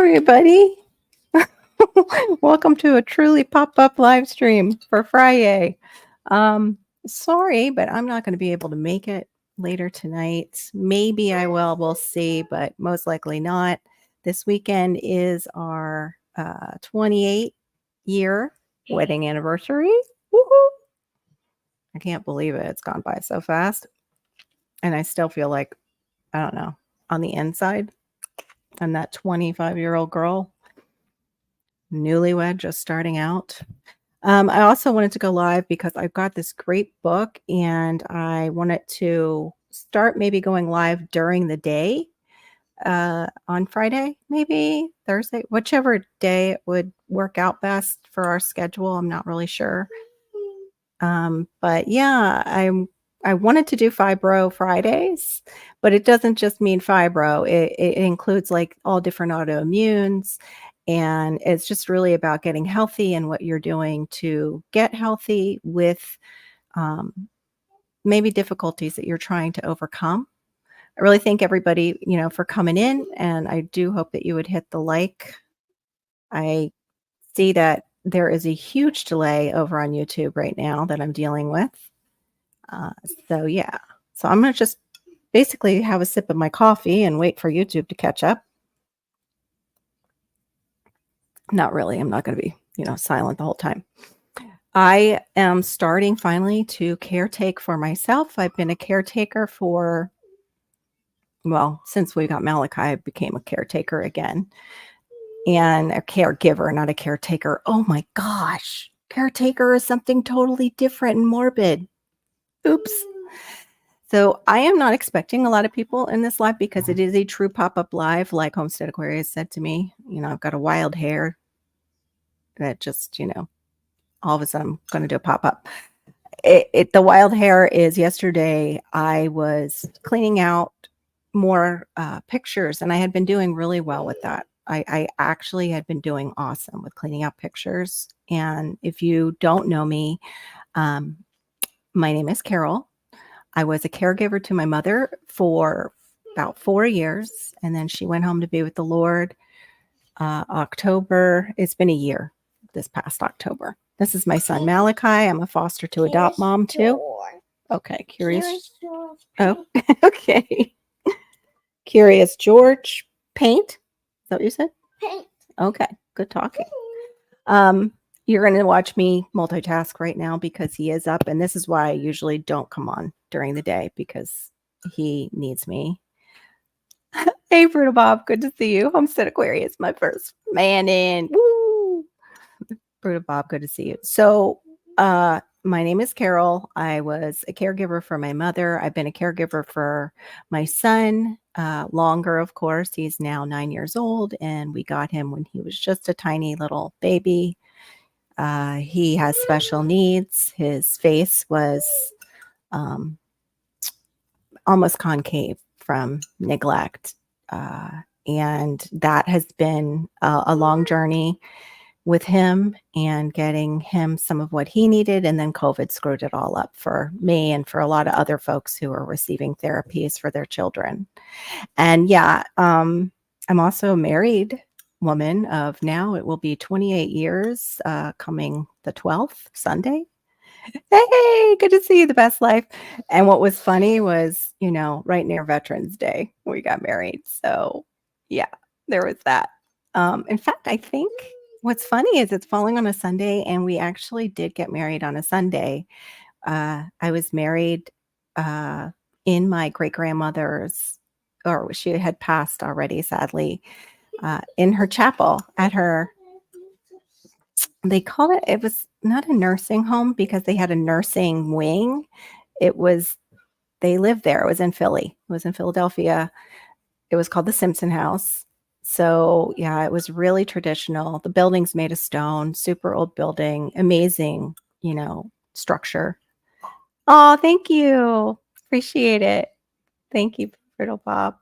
everybody. Welcome to a truly pop-up live stream for Fri-Yay. Sorry, but I'm not going to be able to make it later tonight. Maybe I will. We'll see, but most likely not. This weekend is our 28-year wedding anniversary. Woohoo! I can't believe it. It's gone by so fast. And I still feel like, I don't know, on the inside, I'm that 25-year-old girl, newlywed, just starting out. I also wanted to go live because I've got this great book and I wanted to start maybe going live during the day on Friday, maybe Thursday, whichever day it would work out best for our schedule. I'm not really sure. But yeah, I wanted to do Fibro Fridays, but it doesn't just mean fibro. It includes like all different autoimmunes. And it's just really about getting healthy and what you're doing to get healthy with maybe difficulties that you're trying to overcome. I really thank everybody, for coming in. And I do hope that you would hit the like. I see that there is a huge delay over on YouTube right now that I'm dealing with. So yeah, so I'm going to just basically have a sip of my coffee and wait for YouTube to catch up. Not really. I'm not going to be, silent the whole time. I am starting finally to caretake for myself. I've been a caretaker since we got Malachi, I became a caretaker again. And a caregiver, not a caretaker. Oh my gosh. Caretaker is something totally different and morbid. Oops. So I am not expecting a lot of people in this live because it is a true pop-up live, like Homestead Aquarius said to me. I've got a wild hair that just, all of a sudden I'm going to do a pop-up. The wild hair is yesterday I was cleaning out more pictures, and I had been doing really well with that. I actually had been doing awesome with cleaning out pictures. And if you don't know me, my name is Carol. I was a caregiver to my mother for about 4 years, and then she went home to be with the Lord. October, it's been a year this past October. This is my son Malachi. I'm a foster to adopt mom too. Okay, Curious. Oh, okay. Curious George. Paint? Is that what you said? Paint. Okay, good talking. You're going to watch me multitask right now because he is up, and this is why I usually don't come on during the day because he needs me. Hey, Bruno Bob, good to see you. Homestead Aquarius, my first man in. Woo! Bruno Bob, good to see you. So, my name is Carol. I was a caregiver for my mother. I've been a caregiver for my son longer, of course. He's now 9 years old, and we got him when he was just a tiny little baby. He has special needs. His face was almost concave from neglect. And that has been a long journey with him and getting him some of what he needed. And then COVID screwed it all up for me and for a lot of other folks who are receiving therapies for their children. And yeah, I'm also a married woman of now it will be 28 years coming the 12th Sunday. Hey, good to see you, the best life. And what was funny was, right near Veterans Day, we got married. So yeah, there was that. In fact, I think what's funny is it's falling on a Sunday, and we actually did get married on a Sunday. I was married in my great-grandmother's, or she had passed already, sadly, in her chapel at her, they called it was not a nursing home because they had a nursing wing. They lived there. It was in Philly. It was in Philadelphia. It was called the Simpson House. So yeah, it was really traditional. The building's made of stone, super old building, amazing, structure. Oh, thank you. Appreciate it. Thank you, Brittle Bob.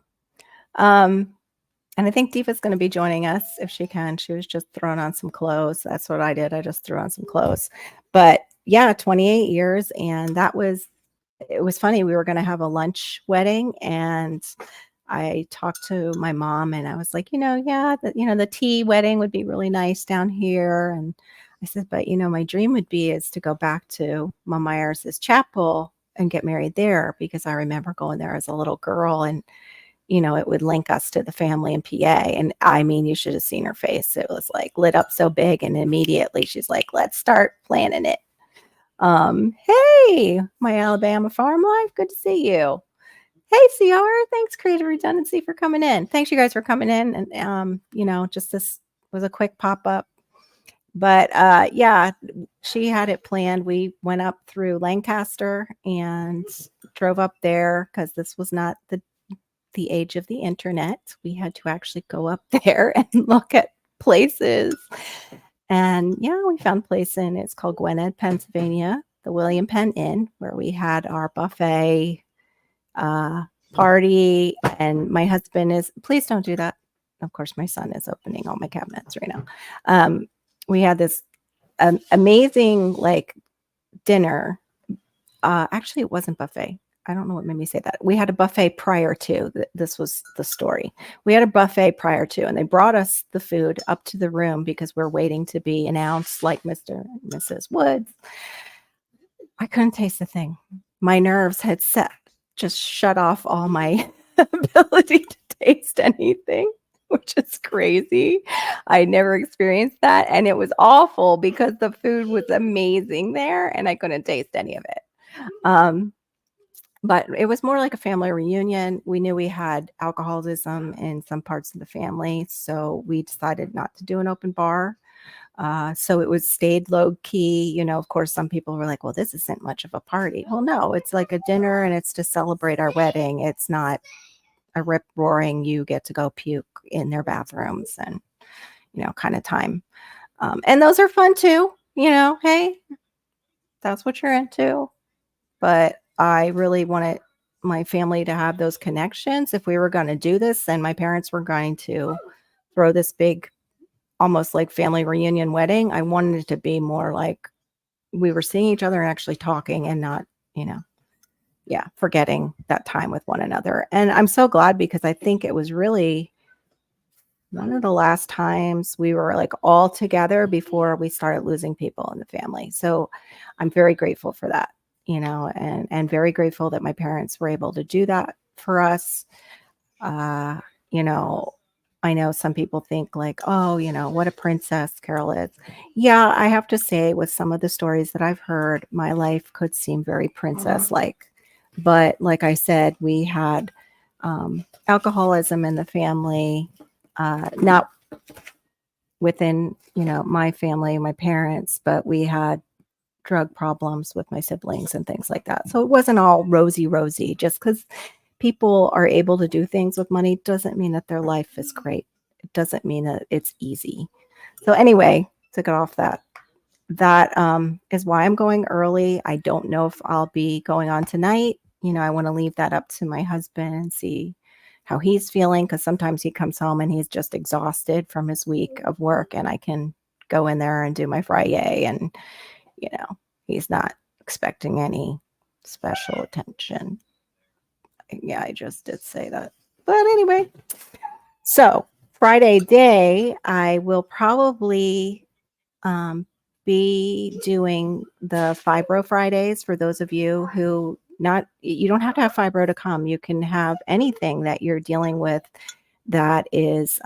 And I think Diva's going to be joining us if she can. She was just throwing on some clothes. That's what I did. I just threw on some clothes. But yeah, 28 years. And it was funny. We were going to have a lunch wedding, and I talked to my mom and I was like, yeah, the tea wedding would be really nice down here. And I said, but my dream would be is to go back to Mom Myers's chapel and get married there because I remember going there as a little girl and it would link us to the family in PA. And I mean, you should have seen her face. It was like lit up so big. And immediately she's like, let's start planning it. Hey, my Alabama farm life. Good to see you. Hey, Ciara. Thanks, Creative Redundancy, for coming in. Thanks, you guys, for coming in. And, just this was a quick pop up. But yeah, she had it planned. We went up through Lancaster and drove up there because this was not the age of the internet. We had to actually go up there and look at places. And yeah, we found a place it's called Gwinnett, Pennsylvania, the William Penn Inn, where we had our buffet party. And my husband please don't do that. Of course, my son is opening all my cabinets right now. We had this amazing dinner. Actually, it wasn't buffet. I don't know what made me say that. We had a buffet prior to. This was the story. We had a buffet prior to, and they brought us the food up to the room because we're waiting to be announced like Mr. and Mrs. Woods. I couldn't taste a thing. My nerves had just shut off all my ability to taste anything, which is crazy. I never experienced that. And it was awful because the food was amazing there and I couldn't taste any of it. But it was more like a family reunion. We knew we had alcoholism in some parts of the family, so we decided not to do an open bar. So it stayed low key. Of course, some people were like, well, this isn't much of a party. Well, no, it's like a dinner and it's to celebrate our wedding. It's not a rip roaring, you get to go puke in their bathrooms and, kind of time. And those are fun too. Hey, that's what you're into. But I really wanted my family to have those connections. If we were going to do this and my parents were going to throw this big, almost like family reunion wedding, I wanted it to be more like we were seeing each other and actually talking and not, forgetting that time with one another. And I'm so glad because I think it was really one of the last times we were all together before we started losing people in the family. So I'm very grateful for that. And very grateful that my parents were able to do that for us. I know some people think oh, what a princess Carol is. Yeah, I have to say with some of the stories that I've heard, my life could seem very princess-like. But like I said, we had alcoholism in the family, not within, my family, my parents, but we had drug problems with my siblings and things like that. So it wasn't all rosy. Just because people are able to do things with money doesn't mean that their life is great. It doesn't mean that it's easy. So anyway, to get off that is why I'm going early. I don't know if I'll be going on tonight. I want to leave that up to my husband and see how he's feeling, because sometimes he comes home and he's just exhausted from his week of work, and I can go in there and do my Fri-Yay and he's not expecting any special attention. Yeah, I just did say that. But anyway, so Friday day, I will probably be doing the Fibro Fridays for those of you who you don't have to have fibro to come. You can have anything that you're dealing with that is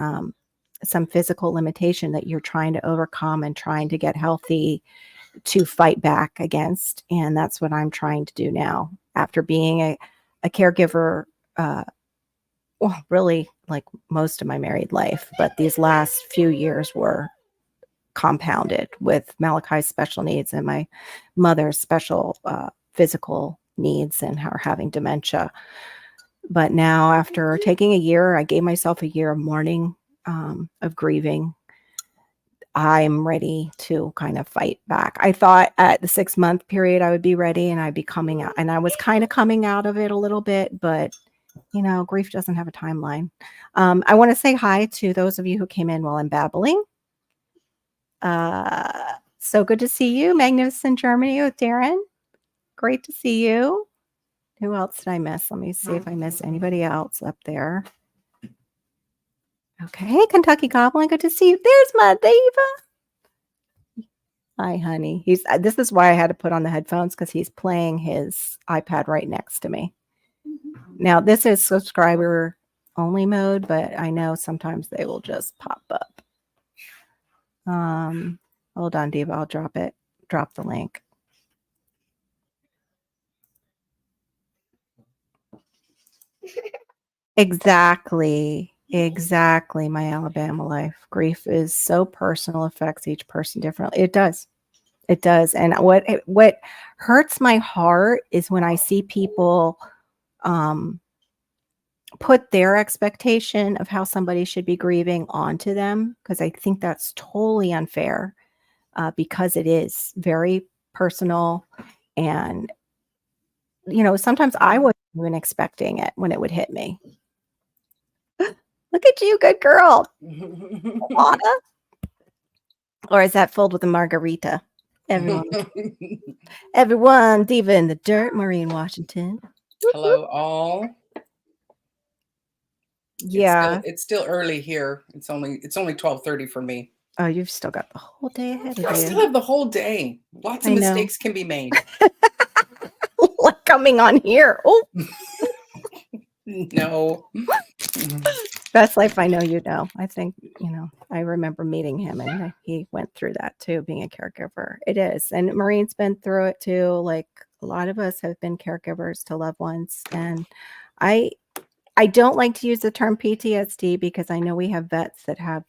some physical limitation that you're trying to overcome and trying to get healthy to fight back against. And that's what I'm trying to do now after being a caregiver, well, really like most of my married life, but these last few years were compounded with Malachi's special needs and my mother's special physical needs and her having dementia. But now after taking a year, I gave myself a year of mourning, of grieving. I'm ready to kind of fight back. I thought at the 6-month period I would be ready and I'd be coming out, and I was kind of coming out of it a little bit, but grief doesn't have a timeline. I want to say hi to those of you who came in while I'm babbling. So good to see you, Magnificent Germany with Darren. Great to see you. Who else did I miss? Let me see if I miss anybody else up there. Okay. Hey, Kentucky Goblin. Good to see you. There's my diva. Hi, honey. This is why I had to put on the headphones, because he's playing his iPad right next to me. Now, this is subscriber only mode, but I know sometimes they will just pop up. Hold on, Diva. I'll drop the link. Exactly, my Alabama life. Grief is so personal, affects each person differently. It does. And what hurts my heart is when I see people put their expectation of how somebody should be grieving onto them, because I think that's totally unfair, because it is very personal. And, sometimes I wasn't even expecting it when it would hit me. Look at you, good girl. Water? Or is that filled with a margarita? Everyone, Diva in the Dirt, Maureen Washington. Hello, all. Yeah, it's still early here. It's only 12:30 for me. Oh, you've still got the whole day ahead of you. I still have the whole day. Lots of mistakes can be made. Like coming on here. Oh. No. Best life I know, I think, I remember meeting him, and he went through that too, being a caregiver. It is. And Maureen's been through it too. Like a lot of us have been caregivers to loved ones. And I don't like to use the term PTSD, because I know we have vets that have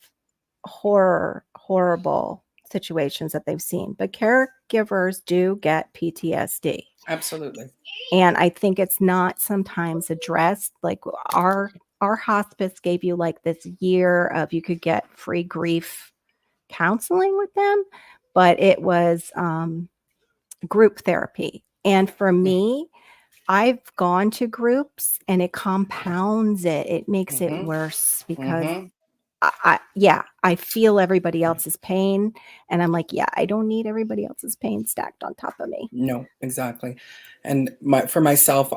horrible situations that they've seen, but caregivers do get PTSD. Absolutely. And I think it's not sometimes addressed. Like our hospice gave you like this year of, you could get free grief counseling with them, but it was group therapy. And for me, I've gone to groups, and it compounds it. It makes it worse, because I feel everybody else's pain, and I'm like, I don't need everybody else's pain stacked on top of me. No, exactly. And for myself,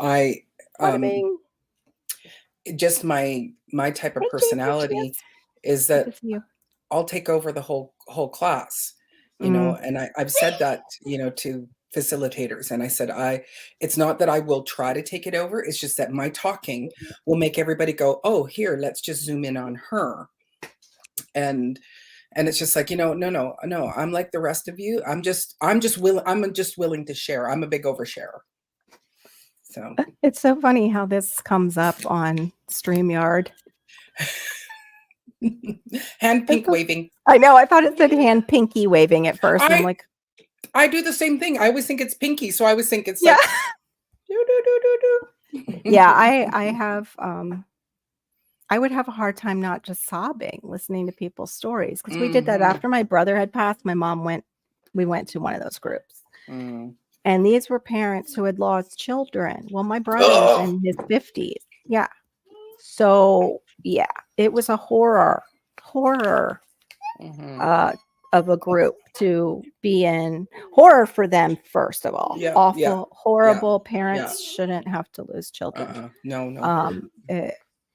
just my type of personality is that I'll take over the whole class, and I've said that, to facilitators. And I said, it's not that I will try to take it over. It's just that my talking will make everybody go, oh, here, let's just zoom in on her. And it's just like, no, I'm like the rest of you. I'm just willing to share. I'm a big oversharer. So it's so funny how this comes up on StreamYard. Hand pink waving. I know. I thought it said hand pinky waving at first. And I'm like, I do the same thing. I always think it's pinky, so I always think it's like do. Yeah, I have I would have a hard time not just sobbing listening to people's stories, because we did that after my brother had passed. We went to one of those groups. And these were parents who had lost children. Well, my brother was in his 50s. Yeah. So, yeah, it was a horror of a group to be in. Horror for them, first of all. Awful, horrible. Parents shouldn't have to lose children. No.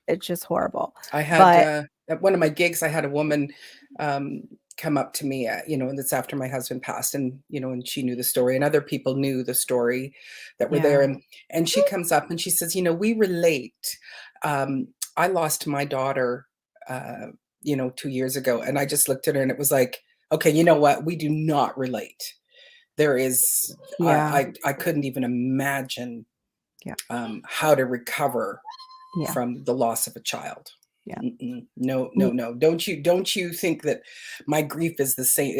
It's just horrible. I had at one of my gigs, I had a woman come up to me, and it's after my husband passed, and and she knew the story, and other people knew the story that were there, and she comes up and she says, we relate. I lost my daughter 2 years ago, and I just looked at her, and it was like, okay, you know what, we do not relate. There is I couldn't even imagine how to recover from the loss of a child. No. Don't you think that my grief is the same?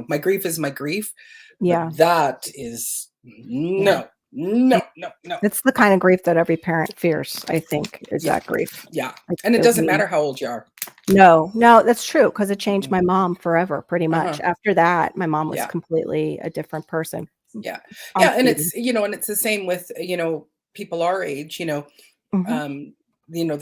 My grief is my grief. But that is no. It's the kind of grief that every parent fears, I think, is that grief. Yeah. And it doesn't matter how old you are. No, that's true, because it changed my mom forever, pretty much. After that, my mom was completely a different person. Yeah. And it's, and it's the same with, people our age, that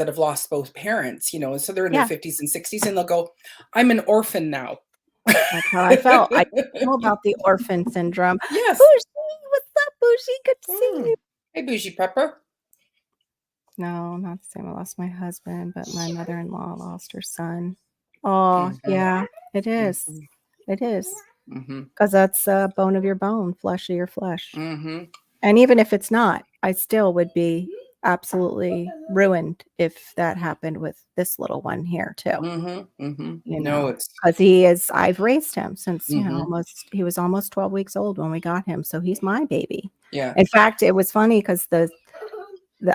have lost both parents, so they're in their 50s and 60s, and they'll go, I'm an orphan now. That's how I felt. I know about the orphan syndrome. Yes. Bougie, what's up, Bougie? Good to see you. Hey, Bougie Pepper. No, not the same. I lost my husband, but my mother-in-law lost her son. Oh, Mhm, yeah, it is. mhm, It is. mhm, 'Cause that's bone of your bone, flesh of your flesh. mhm, And even if it's not, I still would be absolutely ruined if that happened with this little one here too, mhm, mhm. you No, know, it's because he is I've raised him since, mhm. he was almost 12 weeks old when we got him, so he's my baby. Yeah. In fact, it was funny because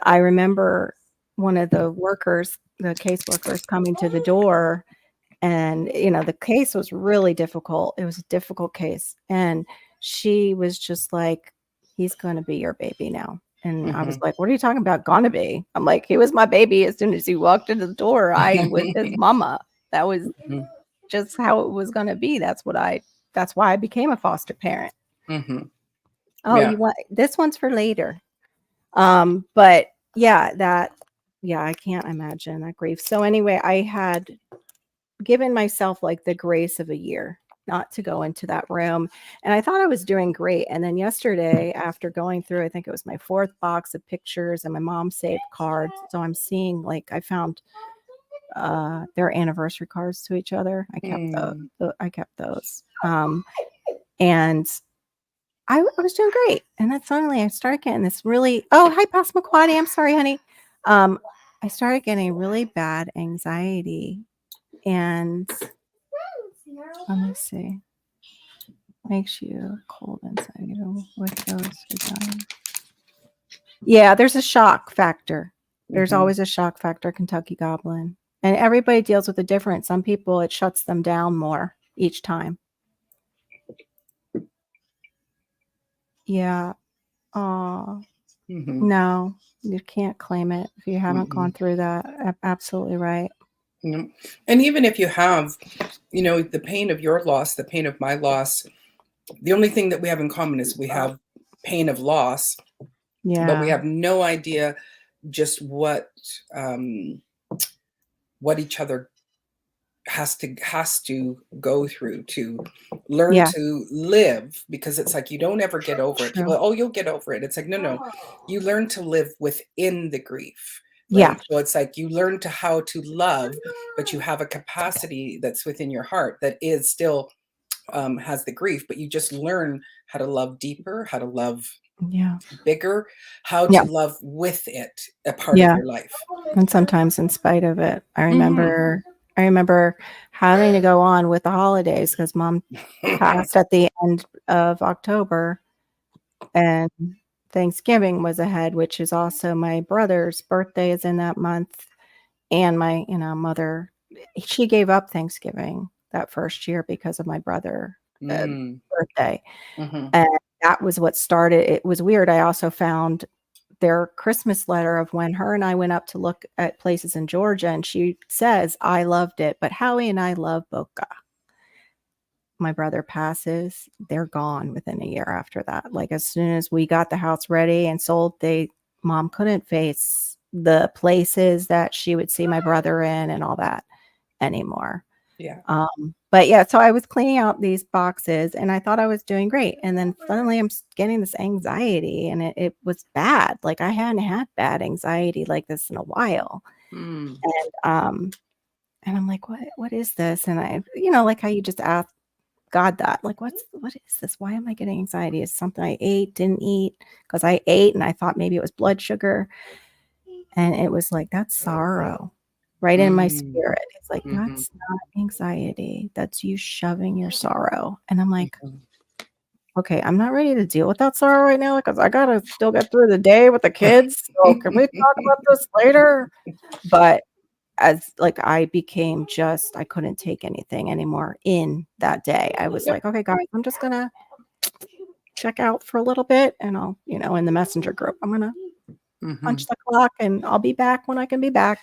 I remember one of the caseworkers coming to the door, and, the case was really difficult. It was a difficult case, and she was just like, "He's gonna be your baby now." And I was Mhm. like, "What are you talking about, gonna be?" I'm like, "He was my baby as soon as he walked into the door. I was his mama." That was Mhm, just how it was gonna be. That's why I became a foster parent. mhm. Oh, Yeah. you want this one's for later. But yeah, I can't imagine that grief. So anyway, I had given myself like the grace of a year not to go into that room. And I thought I was doing great. And then yesterday, after going through, I think it was my fourth box of pictures and my mom saved cards. So I'm seeing like I found their anniversary cards to each other. Mm. I kept those. And I was doing great. And then suddenly I started getting this really, oh, hi, Passamaquoddy. I'm sorry, honey. Um, I started getting really bad anxiety. And let me see. Makes you cold inside, with those who die. Yeah, there's a shock factor. There's Mhm. always a shock factor, Kentucky Goblin. And everybody deals with it different. Some people, it shuts them down more each time. Yeah. Oh, Mhm. no, you can't claim it if you haven't gone Mm-mm. through that. Absolutely right. Yep. And even if you have, the pain of your loss, the pain of my loss, the only thing that we have in common is we have pain of loss, but we Yeah. have no idea just um, what each other has to go through to learn Yeah. to live, because it's like you don't ever get over it. People True. are, oh, you'll get over it. It's like, no, you learn to live within the grief, Yeah. right? So it's like you learn to how to love, but you have a capacity that's within your heart that is still has the grief, but you just learn how to love deeper, how to love Yeah. bigger, how Yeah. to love with it a part of Yeah. your life. And sometimes in spite of it. Hmm. I remember having to go on with the holidays because mom passed at the end of October and Thanksgiving was ahead, which is also my brother's birthday is in that month. And my, mother, she gave up Thanksgiving that first year because of my brother uh, Mm. birthday. Hmm. And that was what started. It was weird. I also found their Christmas letter of when her and I went up to look at places in Georgia, and she says, "I loved it, but Howie and I love Boca." My brother passes, they're gone within a year after that. Like, as soon as we got the house ready and sold, mom couldn't face the places that she would see my brother in and all that anymore. Yeah. But yeah, so I was cleaning out these boxes and I thought I was doing great. And then suddenly getting this anxiety and it was bad. Like I hadn't had bad anxiety like this in a while. Mm. And and I'm like, what is this? And I, like how you just ask God that, like, what is this? Why am I getting anxiety? Is something I ate, didn't eat? Because I ate and I thought maybe it was blood sugar. And it was like, that's sorrow right in my Mm. spirit. It's like, Mhm. that's not anxiety. That's you shoving your sorrow. And I'm like, Mhm. okay, I'm not ready to deal with that sorrow right now because I gotta still get through the day with the kids. So can we talk about this later? But as like I couldn't take anything anymore in that day. I was Yep. like, okay, guys, I'm just gonna check out for a little bit and I'll, in the messenger group, I'm gonna punch Mhm. the clock and I'll be back when I can be back.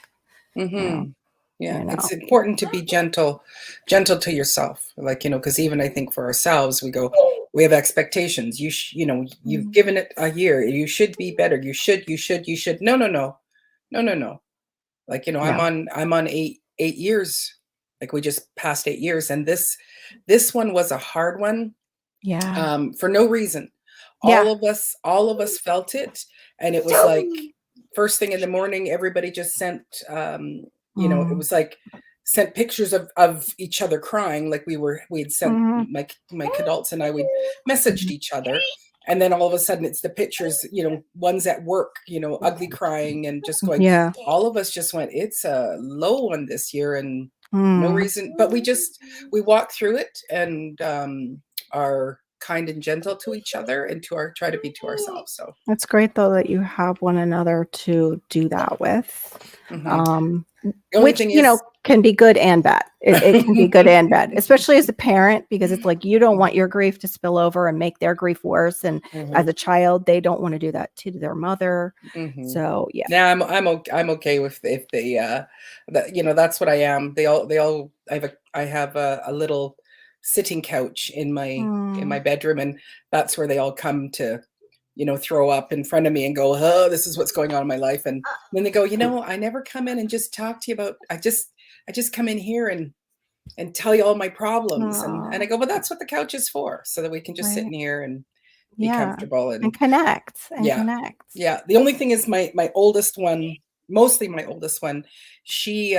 You know, Mhm. Yeah, you know. it's important to be gentle to yourself. Like, because even I think for ourselves, we have expectations. You've Mhm. given it a year. You should be better. You should. No, no, no. No, no, no. Like, Yeah. I'm on 8 years. Like we just passed 8 years, and this one was a hard one Yeah. for no reason. Yeah. all of us felt it, and it was like first thing in the morning, everybody just sent, it Mm. was like sent pictures of each other crying, like we had sent Mhm. my adults and I we messaged Mhm. each other, and then all of a sudden it's the pictures, one's at work, ugly crying and just going. Yeah. All of us just went, it's a low one this year, and no Mm. reason, but we walk through it and are kind and gentle to each other and try to be to ourselves. So It's great though that you have one another to do that with. mhm. Um, The only which, thing is, can be good and bad. It can be good and bad, especially as a parent, because it's like you don't want your grief to spill over and make their grief worse. And as a child, they don't want to do that to their mother. So yeah. yeah, I'm okay with if they that's what I am. I have a little sitting couch in my Mm. bedroom, and that's where they all come to throw up in front of me and go, oh, this is what's going on in my life. And then they go, I never come in and just talk to you about, I just come in here and tell you all my problems. And I Oh, go, well, that's what the couch is for, so that we can just sit in right. here and be Yeah. comfortable. And And connect and yeah, connect. yeah. The only thing is my oldest one, mostly my oldest one, she,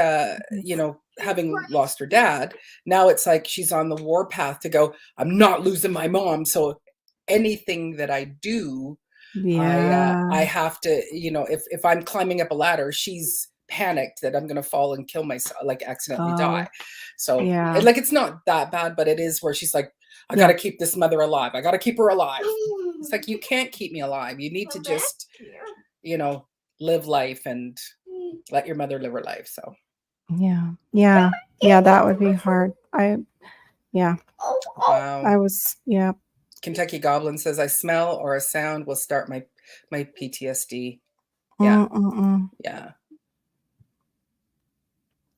having lost her dad, now it's like she's on the warpath to go, I'm not losing my mom. So anything that I do, I Yeah. have to, if I'm climbing up a ladder, she's panicked that I'm gonna fall and kill myself, like accidentally die. Oh, So yeah. like it's not that bad, but it is where she's like, I Yeah. gotta keep this mother alive. I gotta keep her alive. It's like, you can't keep me alive. You need to just, you know, live life and let your mother live her life. So Yeah. Yeah. Yeah. That would be hard. Yeah. wow. I was, yeah. Kentucky Goblin says, I smell or a sound will start my PTSD. Yeah, Mm-mm-mm. yeah.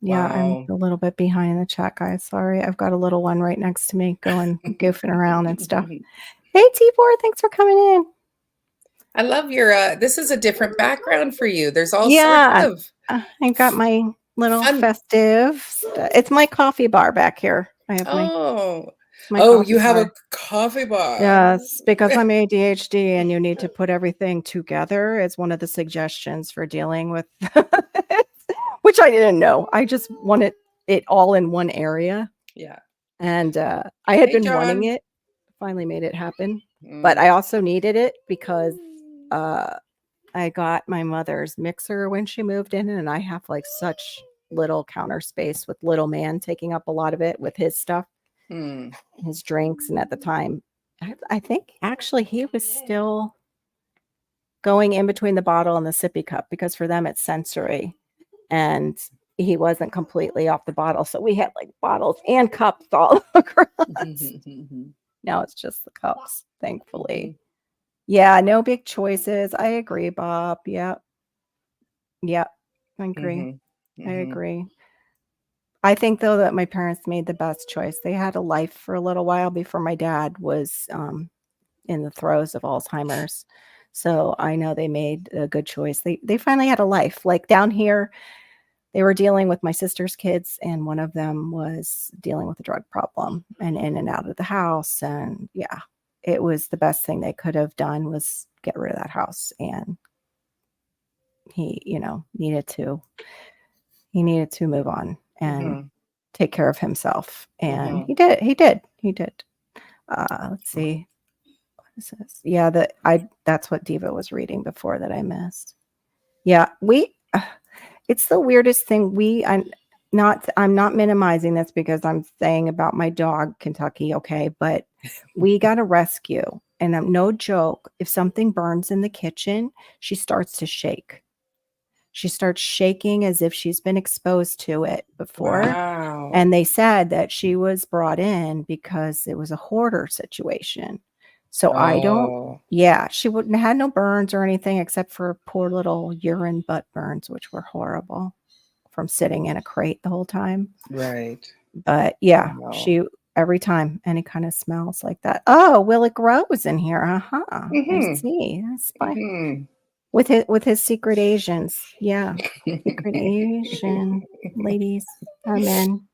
Yeah. I'm Wow. a little bit behind in the chat, guys. Sorry. I've got a little one right next to me going, goofing around and stuff. Hey, T4, thanks for coming in. I love your this is a different background for you. There's all sorts Yeah. of I got my little fun. festive. It's my coffee bar back here. I have Oh. my Oh, coffee you have bar. a coffee bar. Yes, because I'm ADHD and you need to put everything together. It's one of the suggestions for dealing with, which I didn't know. I just wanted it all in one area. Yeah. And I had Hey, been wanting John. it, finally made it happen. But Mm. I also needed it because I got my mother's mixer when she moved in, and I have like such little counter space with little man taking up a lot of it with his stuff, Mm. his drinks. And at the time, I think actually he was still going in between the bottle and the sippy cup because for them it's sensory. And he wasn't completely off the bottle. So we had like bottles and cups all across. Now it's just the cups, thankfully. Yeah, no big choices. I agree, Bob. Yep. Yep. I agree. I agree. I think though that my parents made the best choice. They had a life for a little while before my dad was in the throes of Alzheimer's. So I know they made a good choice. They finally had a life. Like down here, they were dealing with my sister's kids, and one of them was dealing with a drug problem and in and out of the house. And yeah, it was the best thing they could have done was get rid of that house. And he, needed to move on and take care of himself. And he did. Let's see. What is this? Yeah, that's what Diva was reading before that I missed. Yeah, it's the weirdest thing. I'm not minimizing this because I'm saying about my dog, Kentucky, okay, but we got a rescue. And I'm no joke. If something burns in the kitchen, she starts to shake. She starts shaking as if she's been exposed to it before. Wow. And they said that she was brought in because it was a hoarder situation. So she wouldn't had no burns or anything except for poor little urine butt burns, which were horrible from sitting in a crate the whole time. Right. But yeah, Wow. she every time any kind of smells like that. Oh, Will it grows in here? I see. That's fine. With his secret Asians. Yeah. Secret Asian ladies or men.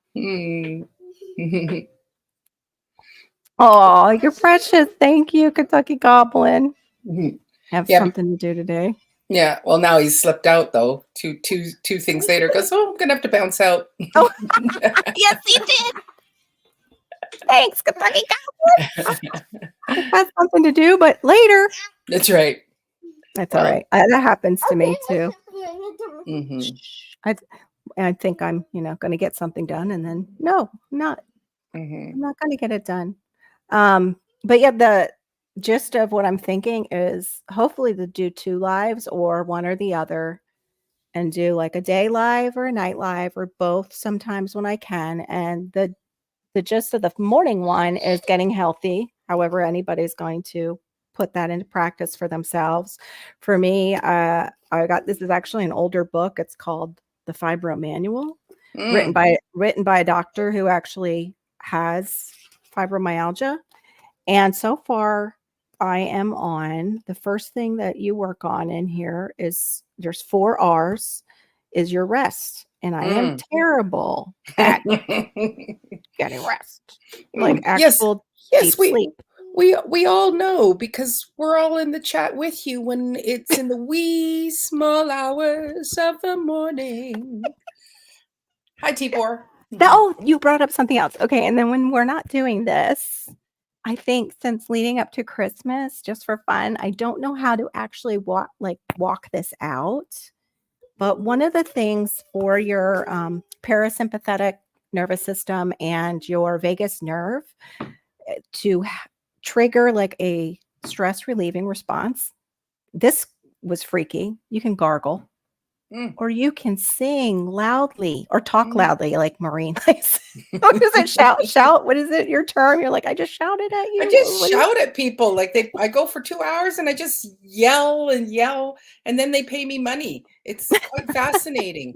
Oh, you're precious. Thank you, Kentucky Goblin. Mhm. Have Yeah, something to do today. yeah. Well, now he's slipped out though. Two things later, goes, oh, I'm gonna have to bounce out. Oh, yes, he did. Thanks, Kentucky Goblin. Has something to do, but later. That's right. That's all Well, right. That happens to me too. mm-hmm, I think I'm, going to get something done, and then no, I'm not. mm-hmm, I'm not going to get it done. But yeah, the gist of what I'm thinking is hopefully to do 2 lives or one or the other, and do like a day live or a night live or both sometimes when I can. And the gist of the morning one is getting healthy. However, anybody's going to put that into practice for themselves. For me, this is actually an older book. It's called The Fibro Manual, written mm, by a doctor who actually has fibromyalgia. And so far, I am on the first thing that you work on in here is there's 4 R's is your rest. And I am mm. terrible at getting rest, like Yes, actual yes. deep sleep. We all know because we're all in the chat with you when it's in the wee small hours of the morning. Hi, Tibor. Oh, you brought up something else. Okay, and then when we're not doing this, I think since leading up to Christmas, just for fun, I don't know how to actually walk this out. But one of the things for your parasympathetic nervous system and your vagus nerve to trigger like a stress relieving response, this was freaky. You can gargle. Mm, Or you can sing loudly or talk mm. loudly like Maureen. What is it? Shout. What is it? Your term? You're like, I just shouted at I you. just What is shout at people like I go for 2 hours and I just yell and yell and then they pay me money. It's quite fascinating.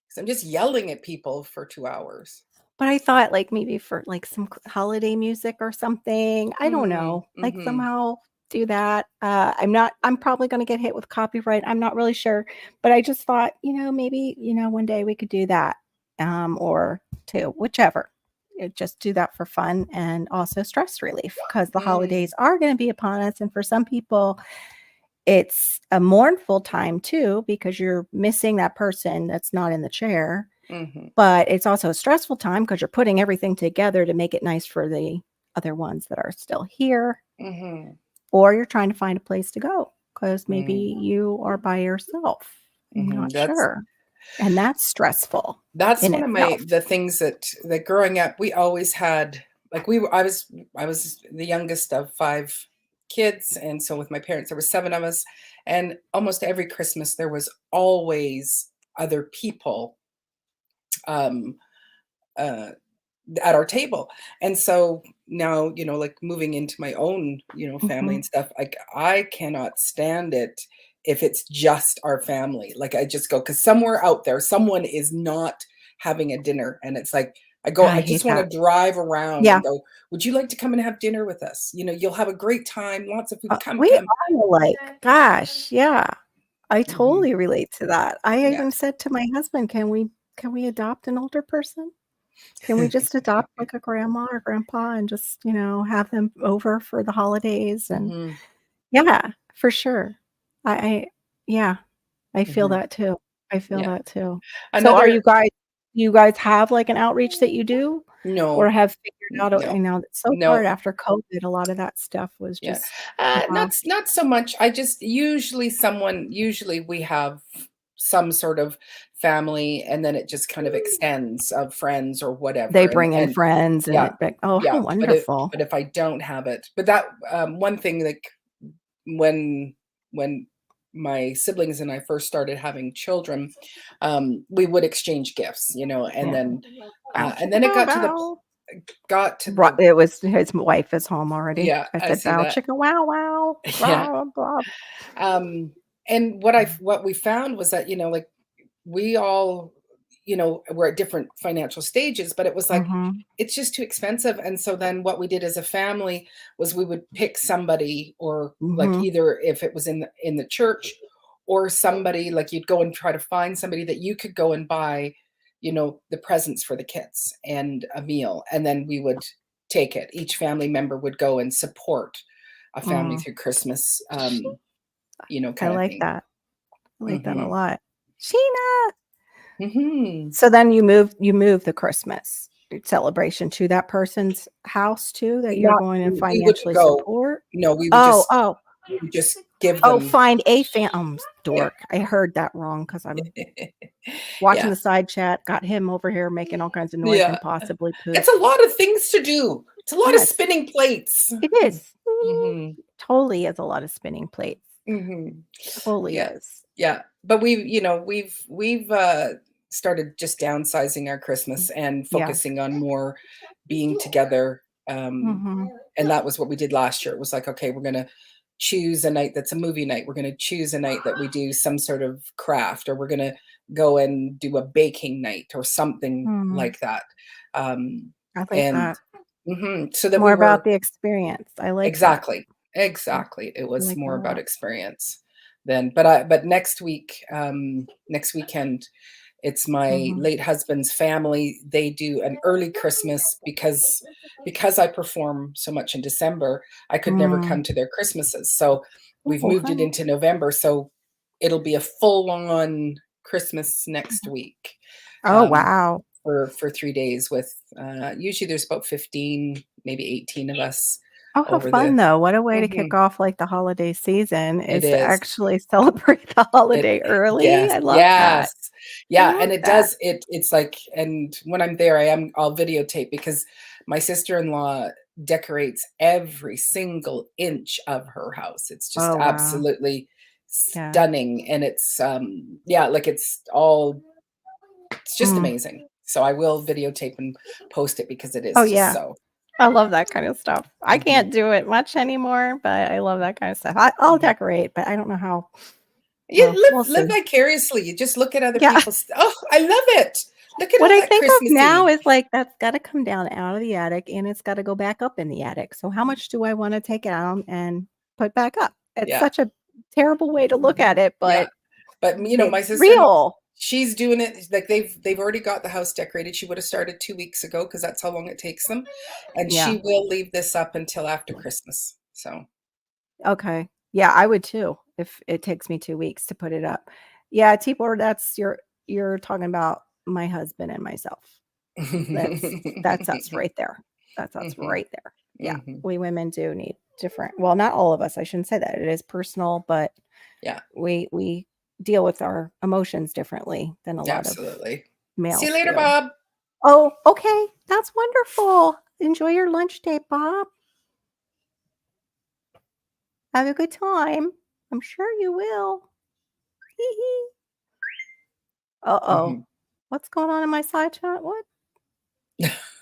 'Cause I'm just yelling at people for 2 hours. But I thought like maybe for like some holiday music or something. I don't Mm, know. Like mhm, somehow do that. I'm probably going to get hit with copyright. I'm not really sure, but I just thought, maybe, one day we could do that. Or two, whichever. Just do that for fun and also stress relief because the mm, holidays are going to be upon us. And for some people, it's a mournful time too because you're missing that person that's not in the chair, mhm, but it's also a stressful time because you're putting everything together to make it nice for the other ones that are still here, mhm, or you're trying to find a place to go because maybe mm, you are by yourself. I'm mhm. not sure. And that's stressful That's in one of itself. the things that growing up, we always had like, I was the youngest of 5 kids, and so with my parents, there were 7 of us, and almost every Christmas, there was always other people, um, uh, at our table, and so now, like, moving into my own, family Mhm. and stuff, like, I cannot stand it if it's just our family, like, I just go because somewhere out there, someone is not having a dinner, and it's like, I I hate just wanna that. drive around Yeah. and go, "Would you like to come and have dinner with us? You'll have a great time, lots of food, come, We come." are like, gosh, yeah. I Mhm. totally relate to that. I Yeah. even said to my husband, "Can we adopt an older person? Can we just adopt like a grandma or grandpa and just, have them over for the holidays?" And Mhm, yeah, for sure. I yeah, I feel mhm. that too. I feel Yeah. that too. So are Another you guys have like an outreach that you do or no, have figured out, I no, know it's so no. hard after COVID, a lot of that stuff was Yeah. just Not lost. not so much. I just usually we have some sort of family and then it just kind of extends of friends or They whatever. bring in And friends and yeah, it like, oh, how yeah. wonderful. But if I don't have it, but that one thing like when when my siblings and I first started having children, we would exchange gifts, Yeah. Bow, and chicka, then it bow, bow. got to Ri the it was his wife is home already. yeah, I I said, see "Bow, that. chicka, wow, wow, Yeah. blah, blah." Um, and what we found was that, like we all, were at different financial stages, but it was like, Mhm, it's just too expensive. And so then what we did as a family was we would pick somebody or like mhm. either if it was in the church or somebody like you'd go and try to find somebody that you could go and buy, the presents for the kids and a meal. And then we would take it. Each family member would go and support a family Mm. through Christmas, I kind of like thing. that. I like that a Mhm. lot. Sheena! Mhm. So then you move the Christmas celebration to that person's house too that you're Not going to we wouldn't financially go. support? No, Oh, oh, we would just give oh, them. find a Yeah. dork. I heard that wrong because I'm watching Yeah. the side chat, got him over here making all kinds of noise Yeah. and possibly It's poop. a lot of things to do. It's a lot of Yes, spinning plates. it is. Mhm. Totally is a lot of spinning plates. Mhm. Totally Yeah. is. Yeah. But we've started just downsizing our Christmas and Yeah. focusing on more being together. Mhm. And that was what we did last year. It was like, okay, we're gonna choose a night that's a movie night. We're gonna choose a night that we do some sort of craft, or we're gonna go and do a baking night or something Mm, like that. Um, I like and that. so that we More about were. the experience. I like that. Exactly. I Exactly. It was like that more a about lot. experience then. But next week, next weekend, it's my Mhm. late husband's family. They do an early Christmas because I perform so much in December, I could never Mm. come to their Christmases. So we've Oh, moved it hi. into November. So it'll be a full on Christmas next Mhm. week. Oh, Um, wow. for 3 days with usually there's about 15, maybe 18 of us Oh, how over fun, the. though. What a way to kick Mhm. off, like, the holiday season It is to is. actually celebrate the It holiday early. yes, I love that. yes. I Yeah, love and it that. does it's like, and when I'm there, I'll videotape because my sister-in-law decorates every single inch of her house. It's just Oh, wow. absolutely Yeah. stunning, and it's, yeah, like, it's just Mm. amazing. So I will videotape and post it because it Oh, is just yeah. so. I love that kind of stuff. I Mhm. can't do it much anymore, but I love that kind of stuff. I'll Mhm. decorate, but I don't know how. You Well, we'll live see. vicariously. You just look at other Yeah. people's oh, I love it. Look at What all I that think of now Christmassy. is, like, that's gotta come down out of the attic, and it's gotta go back up in the attic. So how much do I wanna take out and put back up? It's Yeah, such a terrible way to look at it, yeah. but But, my it's sister-in-law, real. she's doing it like, they've already got the house decorated. She would've started 2 weeks ago because that's how long it takes them, and Yeah. she will leave this up until after Christmas. So. Okay. Yeah, I would too if it takes me 2 weeks to put it up. Yeah, Tibor, that's you're talking about my husband and myself. That's us right there. That's us Mhm, right there. Yeah, mhm. we women do need different well, not all of us, I shouldn't say that. It is personal, but Yeah, we deal with our emotions differently than a lot of absolutely. See you males later, do. Bob. Oh, okay. That's wonderful. Enjoy your lunch date, Bob. Have a good time. I'm sure you will. Hee hee. Uh-oh. Mhm. What's going on in my side chat? What?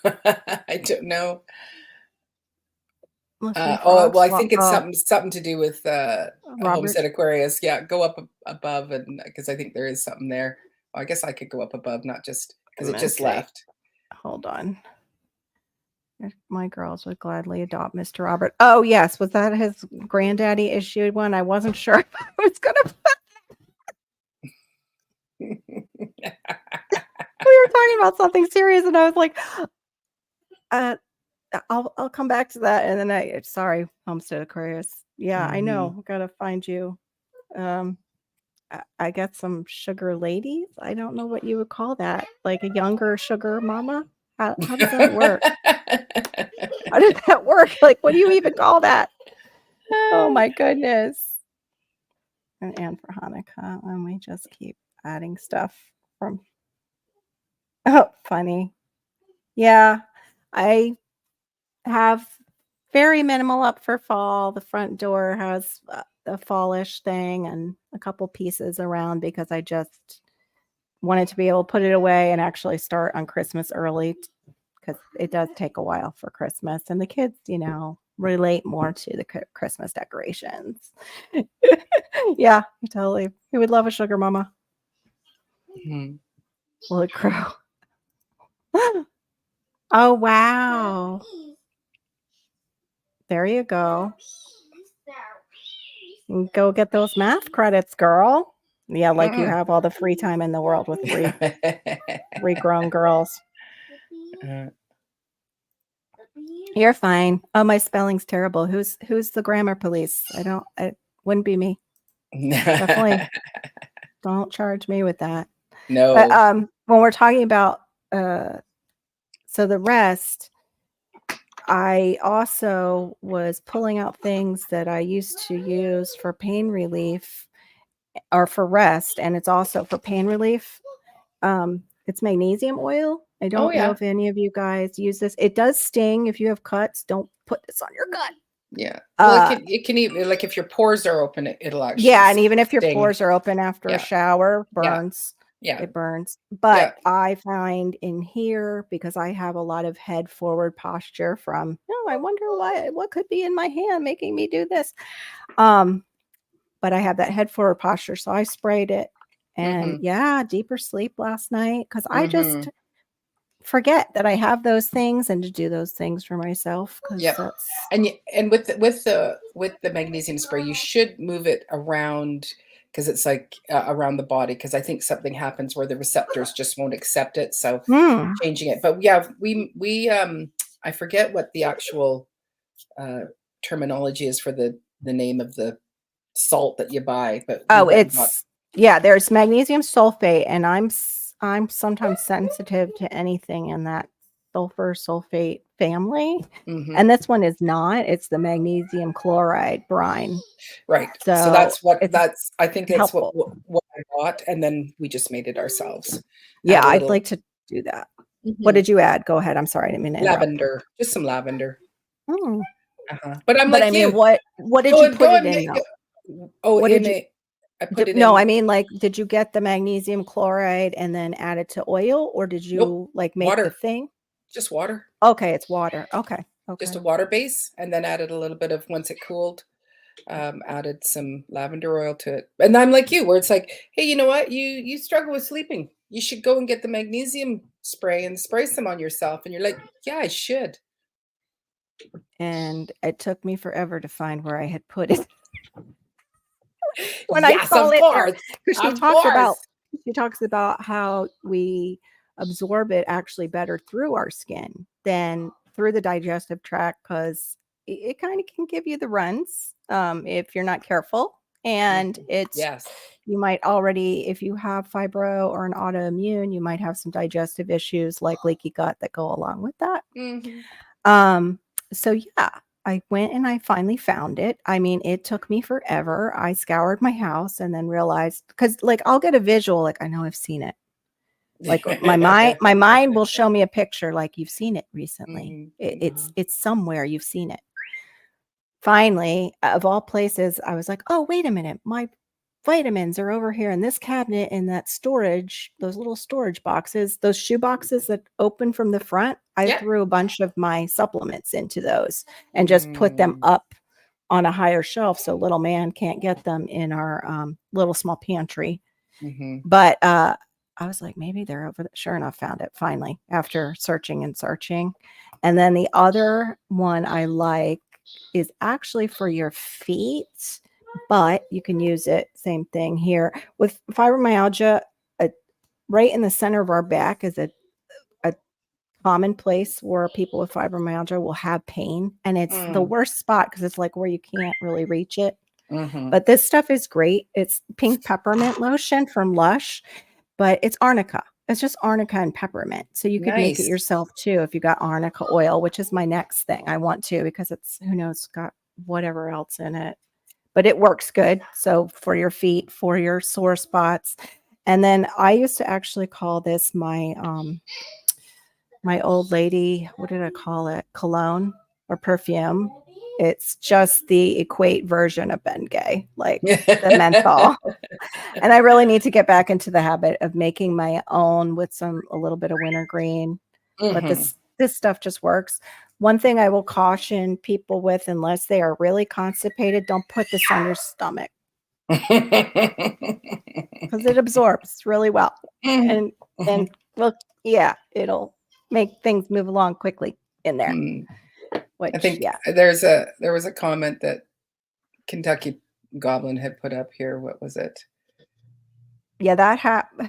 I don't know. Listening Oh, well, frogs? I Well, think it's oh, something to do with, Robert. Homestead Aquarius. Yeah, go up above, and because I think there is something there. Well, I guess I could go up above, not just because I'm it gonna just say, left. hold on. If my girls would gladly adopt Mr. Robert. Oh, yes. Was that his granddaddy issued one? I wasn't sure if I was gonna. We were talking about something serious, and I was like, uh, I'll come back to that. And then sorry, Homestead Aquarius. Yeah, I Mhm. know. Gotta find you. Um, I got some sugar ladies. I don't know what you would call that. Like a younger sugar mama? How does that work? How does that work? Like, what do you even call that? Oh my goodness. And for Hanukkah, and we just keep adding stuff from oh, funny. Yeah, I have very minimal up for fall. The front door has a fallish thing and a couple pieces around because I just wanted to be able to put it away and actually start on Christmas early because it does take a while for Christmas, and the kids, relate more to the Christmas decorations. Yeah, totally. He would love a sugar mama. Mhm. Will it crow? Oh, wow. There you go. Go get those math credits, girl. Yeah, like you Mm. have all the free time in the world with three grown girls. Uh, You're fine. Oh, my spelling's terrible. Who's the grammar police? It wouldn't be me. Definitely don't charge me with that. But No. when we're talking about so the rest, I also was pulling out things that I used to use for pain relief or for rest, and it's also for pain relief. It's magnesium oil. I Oh don't know yeah. if any of you guys use this. It does sting if you have cuts. Don't put this on your gut. Yeah. Well, it can even, like, if your pores are open, it'll actually Yeah, and even if your sting. pores are open after a Yeah. shower, Yeah. burns. Yeah. It burns. Yeah. But I find in here, because I have a lot of head forward posture from, oh, I wonder what could be in my hand making me do this. But I have that head forward posture, so I sprayed it. And Mhm. yeah, deeper sleep last night because I just Mhm. forget that I have those things and to do those things for myself because Yep. that's And with the magnesium spray, you should move it around, because it's like, around the body, because I think something happens where the receptors just won't accept it. So mm. changing it. But yeah, we I forget what the actual uh terminology is for the name of the salt that you buy, but we Oh, went and got. there's magnesium sulfate, and I'm sometimes sensitive to anything in that sulfur sulfate family. Mhm. And this one is not. It's the magnesium chloride brine. Right. So So that's what it's that's I think that's what helpful. what what I bought, and then we just made it ourselves. Yeah, Add a I'd little. like to do that. What Mhm. did you add? Go ahead. I'm sorry, I didn't mean to interrupt. Lavender, just some lavender. Mm. Uh-huh. But I'm But I like mean, you. what did Go you and put go it and in make though? it. Oh, What did in you a I put it no, I in. mean, like, did you get the magnesium chloride and then add it to oil, or did Nope. you like make the Water. thing? Just water. Okay, it's water. Okay. Just a Okay. water base, and then added a little bit of, once it cooled, added some lavender oil to it. And I'm like you, where it's like, hey, you know what? You struggle with sleeping. You should go and get the magnesium spray and spray some on yourself. And you're like, yeah, I should. And it took me forever to find where I had put it when I Yes, saw of it there, course. because Of course. she talks about how we absorb it actually better through our skin than through the digestive tract, 'cause it kinda can give you the runs, if you're not careful, and Mhm. it's Yes. you might already if you have fibro or an autoimmune, you might have some digestive issues like leaky gut that go along with that. Mhm. Um, so yeah, I went and I finally found it. I mean, it took me forever. I scoured my house and then realized because like I'll get a visual, like I know I've seen it. Like my mind will show me a picture like you've seen it recently. Mhm. It's Mhm. it's somewhere you've seen it. Finally, of all places, I was like, "Oh, wait a minute. My vitamins are over here in this cabinet in that storage, those little storage boxes, those shoe boxes that open from the front." I Yeah. threw a bunch of my supplements into those and just put them Mm. up on a higher shelf so little man can't get them in our little small pantry. Mhm. But I was like, maybe they're over there. Sure enough, found it finally after searching and searching. And then the other one I like is actually for your feet, but you can use it. Same thing here with fibromyalgia. Uh, right in the center of our back is a common place where people with fibromyalgia will have pain, and it's the Mm. worst spot because it's like where you can't really reach it. Mhm. But this stuff is great. It's pink peppermint lotion from Lush, but it's arnica. It's just arnica and peppermint. So you could make it Nice. yourself too if you got arnica oil, which is my next thing. I want to because it's who knows got whatever else in it. But it works good. So for your feet, for your sore spots. And then I used to actually call this my old lady, what did I call it? Cologne or perfume. It's just the equate version of Bengay, like the menthol. And I really need to get back into the habit of making my own with a little bit of wintergreen. But Mhm. this stuff just works. One thing I will caution people with, unless they are really constipated, don't put this on your stomach because it absorbs really well. Mhm. And Mhm. well, yeah, it'll make things move along quickly in there. Mm. I Which, think yeah, there was a comment that Kentucky Goblin had put up here. What was it? yeah, that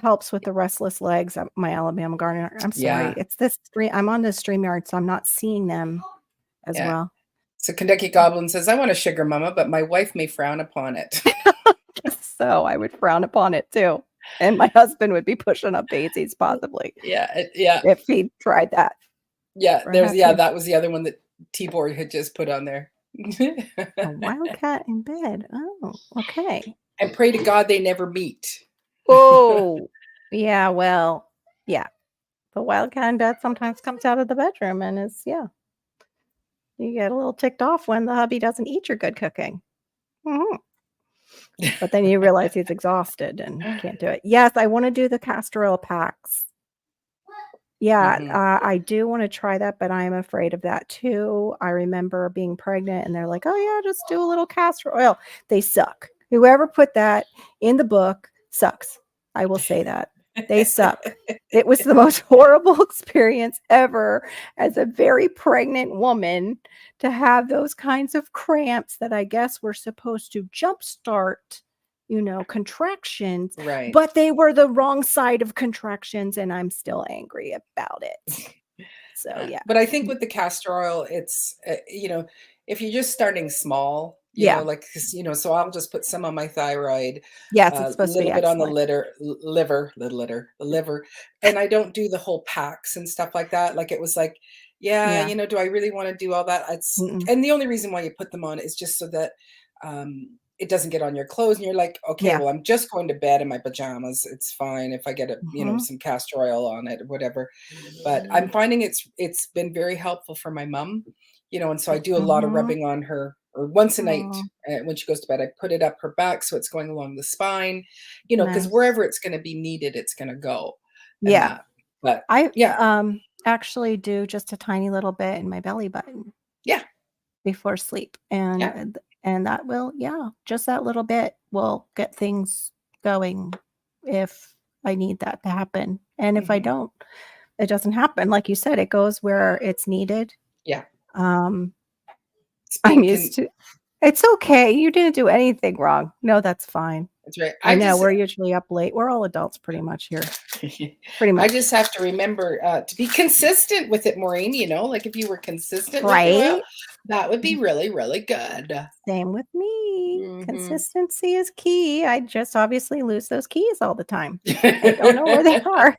helps with the restless legs. My Alabama gardener. I'm sorry, Yeah. it's this stream. I'm on the StreamYard, so I'm not seeing them as Yeah. well. So Kentucky Goblin says, "I want a sugar mama, but my wife may frown upon it." So I would frown upon it too. And my husband would be pushing up daisies possibly Yeah, yeah, if he tried that. yeah, there's Perhaps that was the other one that T-Board had just put on there. a wildcat in bed. Oh, okay. And pray to God they never meet. Oh, yeah, well, yeah. The wildcat in bed sometimes comes out of the bedroom and is, yeah, you get a little ticked off when the hubby doesn't eat your good cooking. Mhm. But then you realize he's exhausted and can't do it. Yes, I wanna do the castor oil packs. Yeah, Mhm. I do wanna try that, but I am afraid of that too. I remember being pregnant and they're like, "Oh, yeah, just do a little castor oil." They suck. Whoever put that in the book sucks. I will say that. They suck. It was the most horrible experience ever as a very pregnant woman to have those kinds of cramps that I guess were supposed to jumpstart, contractions, Right. but they were the wrong side of contractions, and I'm still angry about it. So, yeah. But I think with the castor oil, it's, if you're just starting small, Yeah. like, 'cause, so I'll just put some on my thyroid, Yes, it's a supposed to be little bit on the excellent. the liver, and I don't do the whole packs and stuff like that. Like, it was like, yeah, Yeah. do I really want to do all that? Mm-mm. And the only reason why you put them on is just so that it doesn't get on your clothes, and you're like, okay, Yeah. well, I'm just going to bed in my pajamas. It's fine if I get Mhm. some castor oil on it or whatever. But I'm finding it's been very helpful for my mom, and so I do a lot of Mhm. rubbing on her, or once a night, Oh, when she goes to bed, I put it up her back so it's going along the spine, because nice. wherever it's gonna be needed, it's gonna go, and Yeah. that. But I, yeah, actually do just a tiny little bit in my belly button yeah, before sleep, yeah, and that will, yeah, just that little bit will get things going if I need that to happen, and if I mhm, don't, it doesn't happen. Like you said, it goes where it's needed. yeah. Um, I'm Speak used can to It's okay, you didn't do anything wrong. No, that's fine. That's right. I know, we're usually up late. We're all adults pretty much here. Pretty I much. just have to remember, to be consistent with it, Maureen, like, if you were consistent with the oil, Right? that would be really, really good. Same with me. Mhm. Consistency is key. I just obviously lose those keys all the time. I don't know where they are.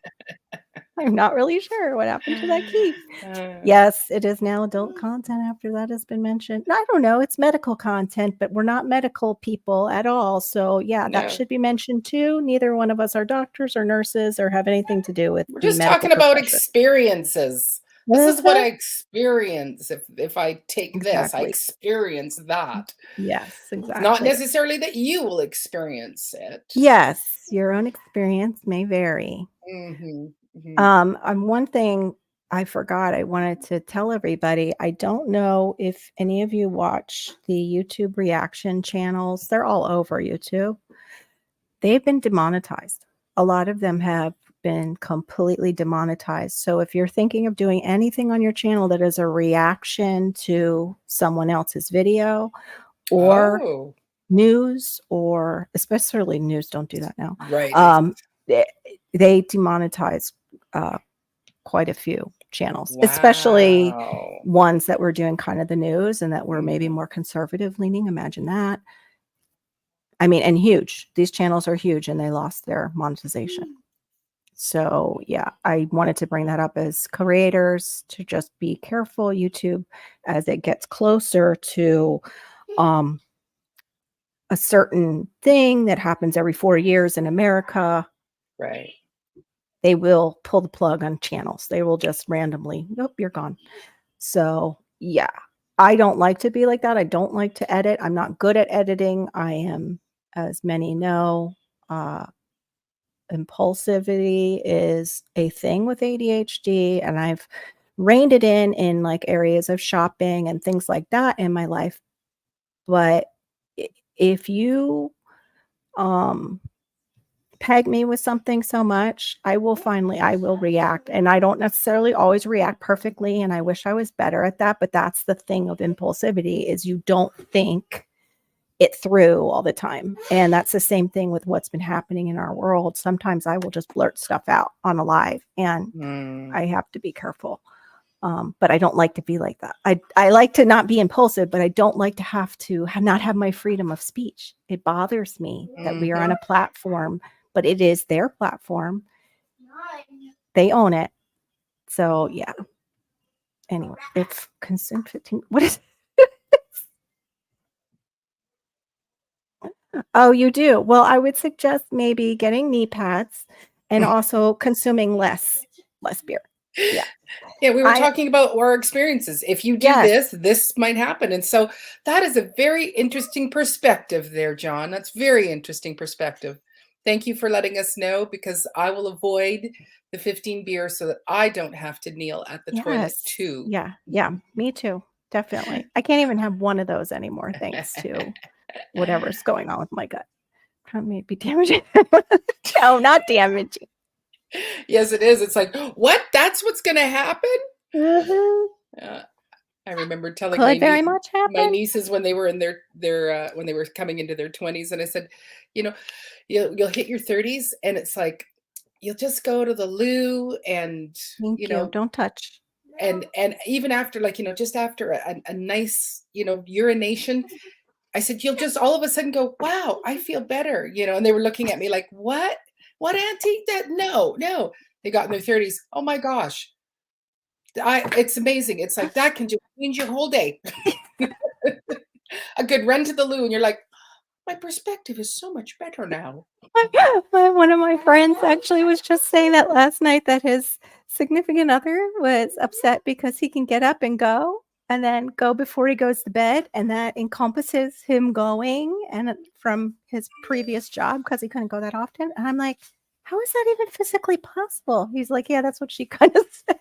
I'm not really sure what happened to that key. Uh, Yes, it is now adult content after that has been mentioned. I don't know, it's medical content, but we're not medical people at all. So, yeah, that no, should be mentioned too. Neither one of us are doctors or nurses or have anything to do with we're the just medical talking about profession. experiences. This is what Uh-huh. I experience if I take this, I Exactly. experience that. Yes, It's not exactly. necessarily that you will experience it. Yes, your own experience may vary. Mhm, mhm. One thing I forgot I wanted to tell everybody, I don't know if any of you watch the YouTube reaction channels. They're all over YouTube. They've been demonetized. A lot of them have been completely demonetized. So if you're thinking of doing anything on your channel that is a reaction to someone else's video or Oh, news, or especially news, don't do that now. right, Um, they, they demonetize uh, quite a few channels, especially wow. ones that were doing kind of the news and that were maybe Mhm. more conservative leaning. Imagine that. I mean, and huge. These channels are huge and they lost their monetization. So, yeah, I wanted to bring that up as creators to just be careful. YouTube, as it gets closer to um, a certain thing that happens every 4 years in America, Right. they will pull the plug on channels. They will just randomly, nope, you're gone. So, yeah, I don't like to be like that. I don't like to edit. I'm not good at editing. I am, as many know, uh, impulsivity is a thing with ADHD, and I've reined it in like areas of shopping and things like that in my life. But if you um peg me with something so much, I will react. And I don't necessarily always react perfectly. And I wish I was better at that. But that's the thing of impulsivity is you don't think it through all the time. And that's the same thing with what's been happening in our world. Sometimes I will just blurt stuff out on a live and Mm. I have to be careful. But I don't like to be like that. I like to not be impulsive, but I don't like to have to not have my freedom of speech. It bothers me that we are on a platform, but it is their platform. They own it. So yeah. Anyway, it's consumed 15. What is Oh, you do? Well, I would suggest maybe getting knee pads and also consuming less beer. Yeah. Yeah, we were talking about our experiences. If you do Yes. this might happen. And so that is a very interesting perspective there, John. That's very interesting perspective. Thank you for letting us know, because I will avoid the 15 beers so that I don't have to kneel at the toilet Yes. too. Yeah. Yeah. Me too. Definitely. I can't even have one of those anymore, thanks to whatever's going on with my gut. May be damaging. No, not damaging. Yes, it is. It's like, what? That's what's going to happen? I remember telling Could very much my happen. nieces when they were in their when they were coming into their 20s, and I said, you know, you'll hit your 30s, and it's like you'll just go to the loo, and Thank you. Don't touch. and even after, like, just after a nice, urination, I said, you'll just all of a sudden go, wow, I feel better, and they were looking at me like, what, auntie? That no. They got in their 30s. Oh my gosh, it's amazing. It's like that can just change your whole day. A good run to the loo, and you're like, my perspective is so much better now. One of my friends actually was just saying that last night, that his significant other was upset because he can get up and go, and then go before he goes to bed, and that encompasses him going and from his previous job because he couldn't go that often. And I'm like, how is that even physically possible? He's like, yeah, that's what she kind of said.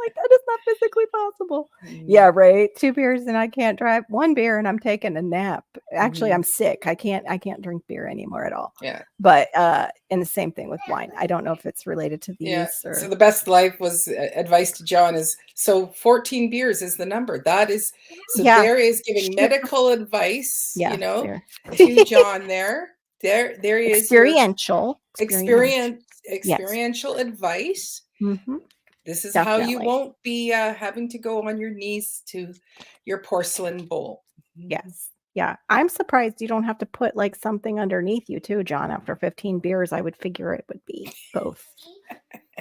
Like, that is not physically possible. Yeah, right. 2 beers and I can't drive. 1 beer and I'm taking a nap. Actually, I'm sick. I can't drink beer anymore at all. Yeah. But and the same thing with wine. I don't know if it's related to these. Yeah. So the best life was advice to John is, so 14 beers is the number. That is, so there is giving medical advice, to John there. There is experiential advice. Mm-hmm. This is how you won't be having to go on your knees to your porcelain bowl. Yes. Yeah. I'm surprised you don't have to put like something underneath you too, John. After 15 beers, I would figure it would be both.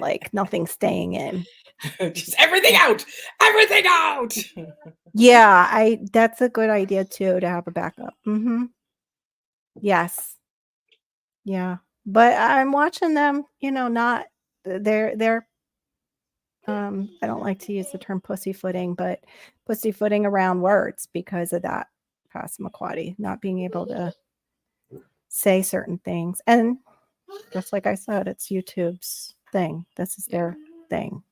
Like nothing staying in. Just everything out. Everything out. Yeah, that's a good idea too, to have a backup. Mm-hmm. Yes. Yeah. But I'm watching them, not they're I don't like to use the term pussyfooting, but pussyfooting around words because of that Passamaquoddy, not being able to say certain things. And just like I said, it's YouTube's thing. This is their thing.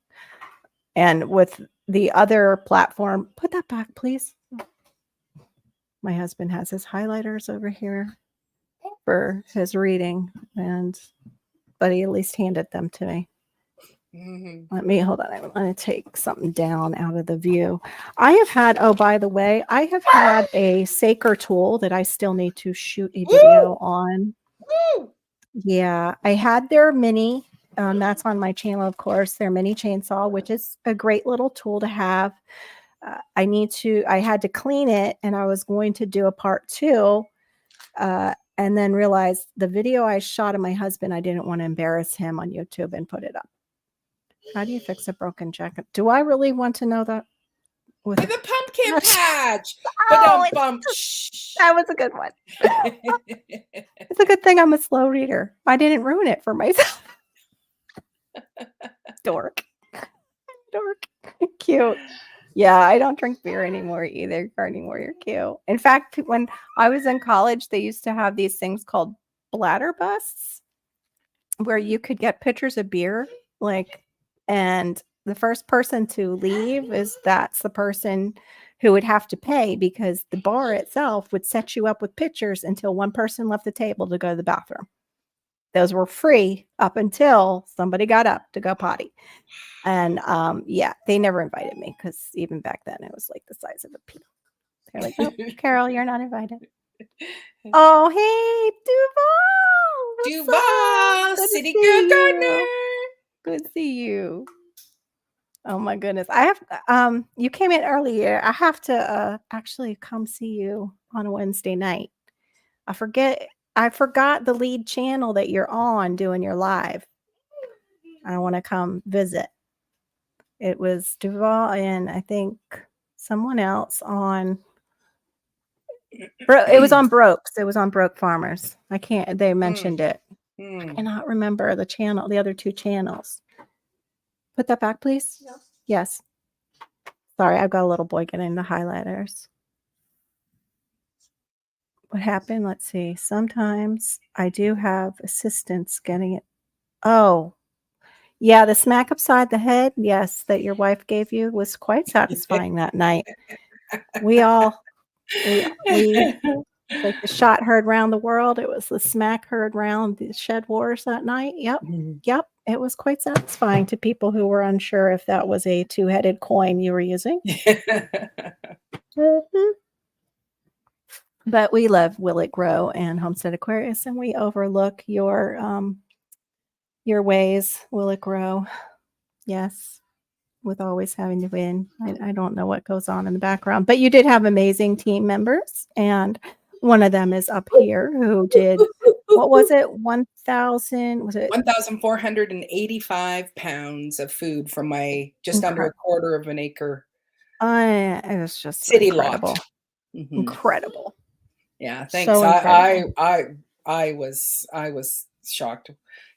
And with the other platform, put that back, please. My husband has his highlighters over here for his reading, but he at least handed them to me. Hold on. I want to take something down out of the view. I have had, by the way, I have had a Saker tool that I still need to shoot a video on. Yeah, I had their mini. That's on my channel, of course, their mini chainsaw, which is a great little tool to have. I had to clean it, and I was going to do a part 2, and then realized the video I shot of my husband, I didn't want to embarrass him on YouTube and put it up. How do you fix a broken jacket? Do I really want to know that? With a pumpkin patch. That was a good one. It's a good thing I'm a slow reader. I didn't ruin it for myself. Dork. Cute. Yeah, I don't drink beer anymore either. Gardening Warrior, cute. In fact, when I was in college, they used to have these things called bladder busts where you could get pitchers of beer, and the first person to leave that's the person who would have to pay, because the bar itself would set you up with pitchers until one person left the table to go to the bathroom. Those were free up until somebody got up to go potty. And they never invited me, because even back then it was like the size of a pea. They're like, nope, Carol, you're not invited. Oh, hey, Duval. Duval, City Girl Gardener. Good to see you. Oh my goodness. I have you came in earlier. I have to actually come see you on a Wednesday night. I forgot the lead channel that you're on doing your live. I want to come visit. It was Duval and I think someone else on it was on Brokes. It was on Broke Farmers. They mentioned it. I cannot remember the other two channels. Put that back, please. Yeah. Yes. Sorry, I've got a little boy getting the highlighters. What happened? Let's see. Sometimes I do have assistants getting it. Oh, yeah, the smack upside the head, yes, that your wife gave you was quite satisfying that night. We like the shot heard round the world. It was the smack heard round the shed wars that night. Yep. Yep. It was quite satisfying to people who were unsure if that was a two-headed coin you were using. But we love Will It Grow and Homestead Aquarius, and we overlook your ways, Will It Grow. Yes, with always having to win. I don't know what goes on in the background, but you did have amazing team members, and one of them is up here who did, what was it, 1,000, was it? 1,485 pounds of food from my just under a quarter of an acre It was just city incredible. lot. Incredible. Yeah, thanks. So incredible. I was shocked.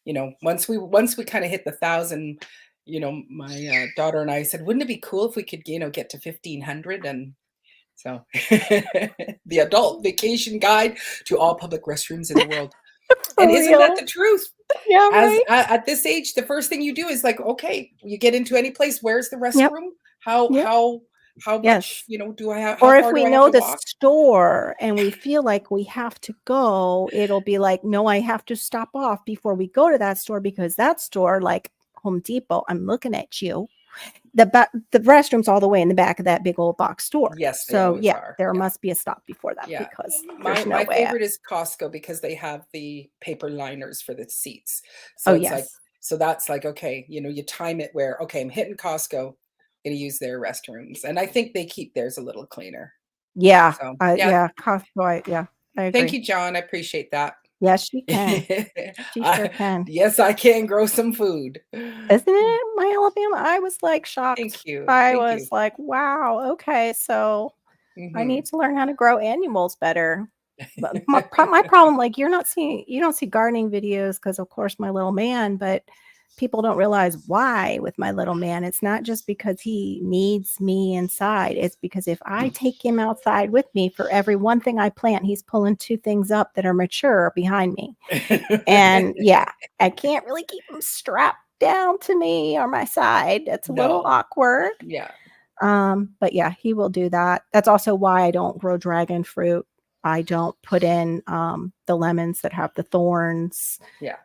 You know, once we kind of hit the 1,000, you know, my daughter and I said, wouldn't it be cool if we could, you know, get to 1,500? And so the adult vacation guide to all public restrooms in the world. And isn't that the truth? Yeah, As right. at this age, the first thing you do is like, okay, you get into any place, where's the restroom? Yep. How much, Yes. you know, do I have, Or how if far do we I have know to the walk? store and we feel like we have to go, it'll be like, no, I have to stop off before we go to that store because that store, like Home Depot, I'm looking at you. The restroom's all the way in the back of that big old box store. Yes, they So always yeah, are. there Yeah. must be a stop before that Yeah. because there's no My way out. favorite is Costco because they have the paper liners for the seats. Oh, So it's like, yes. so that's like, okay, you know, you time it where, okay, I'm hitting Costco, gonna use their restrooms. And I think they keep theirs a little cleaner. Yeah. So yeah. Yeah. Costco. Yeah, I Thank agree. you, John. I appreciate that. Yes, she can. She sure can. Yes, I can grow some food. Isn't it my Alabama? I was like shocked. Thank you. I Thank was you. like, wow, okay, so I need Mhm. to learn how to grow animals better. But my problem, like you don't see gardening videos because of course my little man, but people don't realize why with my little man. It's not just because he needs me inside. It's because if I take him outside with me, for every one thing I plant, he's pulling two things up that are mature behind me. And yeah, I can't really keep him strapped down to me or my side. It's a little No. awkward. Yeah. But yeah, he will do that. That's also why I don't grow dragon fruit. I don't put in the lemons that have the thorns. Yeah.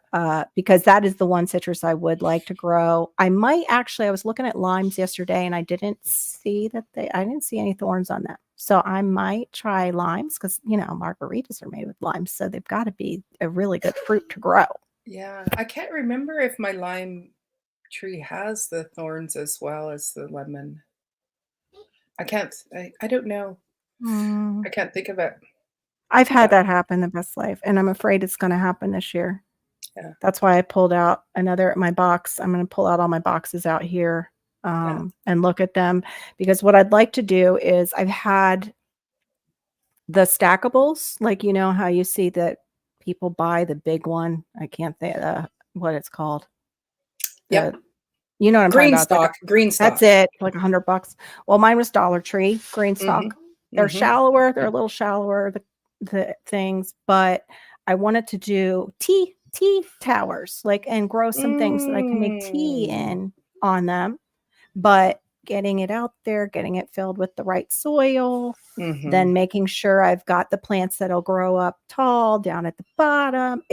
Because that is the one citrus I would like to grow. I was looking at limes yesterday and I didn't see any thorns on them. So I might try limes because, you know, margaritas are made with limes. So they've got to be a really good fruit to grow. Yeah. I can't remember if my lime tree has the thorns as well as the lemon. I don't know. I can't think of it. I've had that happen in Best Life, and I'm afraid it's going to happen this year. Yeah. That's why I pulled out my box. I'm going to pull out all my boxes out here and look at them because what I'd like to do is I've had the stackables, like, you know, how you see that people buy the big one. I can't think what it's called. Yep. You know what I'm talking about. Green stock. That's it. Like $100. Well, mine was Dollar Tree, green stock. They're shallower. They're a little shallower, the things, but I wanted to do tea towers, like, and grow some things that I can make tea in on them, but getting it out there, getting it filled with the right soil, then making sure I've got the plants that'll grow up tall down at the bottom.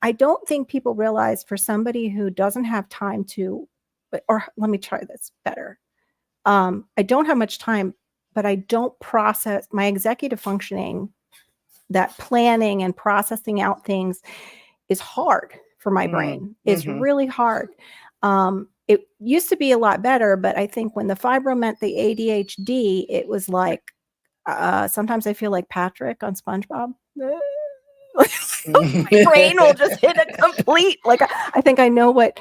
I don't think people realize for somebody who doesn't have time to, or let me try this better. I don't have much time, but I don't process my executive functioning. That planning and processing out things is hard for my brain. It's really hard. it used to be a lot better, but I think when the fibro meant the ADHD, it was like, sometimes I feel like Patrick on SpongeBob. My brain will just hit a complete, like, I think I know what,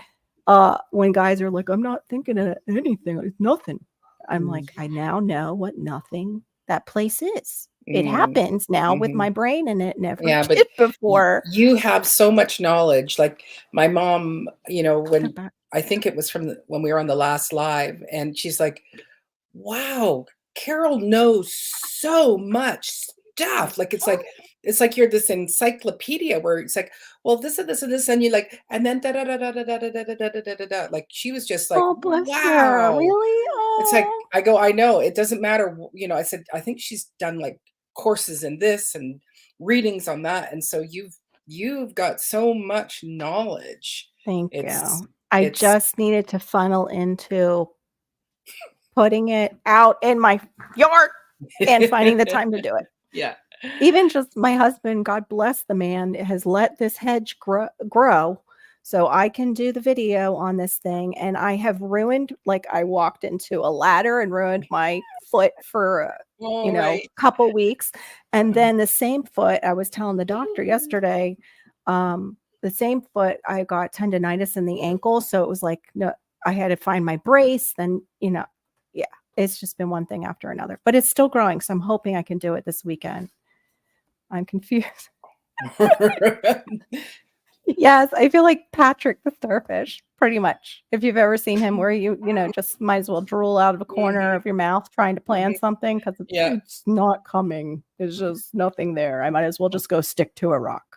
when guys are like, I'm not thinking of anything, it's nothing. I'm like, I now know what nothing that place is. It happens now with my brain, and it never did before. You have so much knowledge. Like my mom, when Back. I think it was when we were on the last live, and she's like, wow, Carol knows so much stuff. Like it's like you're this encyclopedia where it's like, well, this and this and this, and you like, and then da da da da da da da da da da da da da. Like she was just like, Oh, bless her. wow. Really? It's like Oh. I go, I know it doesn't matter. I said I think she's done like courses in this and readings on that, and so you've got so much knowledge. Thank It's you. I it's just needed to funnel into putting it out in my yard and finding the time to do it. yeah. Even just my husband, God bless the man, has let this hedge grow so I can do the video on this thing. And I have ruined, like, I walked into a ladder and ruined my foot for, All right. couple weeks. And then the same foot, I was telling the doctor yesterday, the same foot, I got tendonitis in the ankle. So it was like, no, I had to find my brace. Then, yeah, it's just been one thing after another, but it's still growing. So I'm hoping I can do it this weekend. I'm confused. Yes, I feel like Patrick the Starfish, pretty much. If you've ever seen him, where you just might as well drool out of a corner of your mouth trying to plan something because it's not coming. There's just nothing there. I might as well just go stick to a rock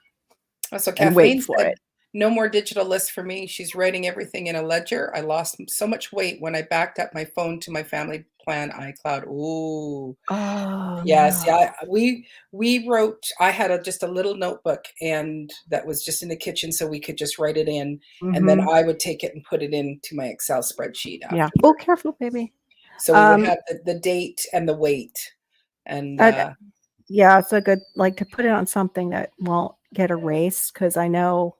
So and Kathleen wait for said, it. no more digital lists for me. She's writing everything in a ledger. I lost so much weight when I backed up my phone to my family plan iCloud. Ooh. Oh, Yes, no. yeah. We wrote. I had just a little notebook, and that was just in the kitchen, so we could just write it in, and then I would take it and put it into my Excel spreadsheet Yeah. afterwards. Oh, careful, baby. So we would have the date and the weight, and yeah, it's a good, like, to put it on something that won't get erased, because I know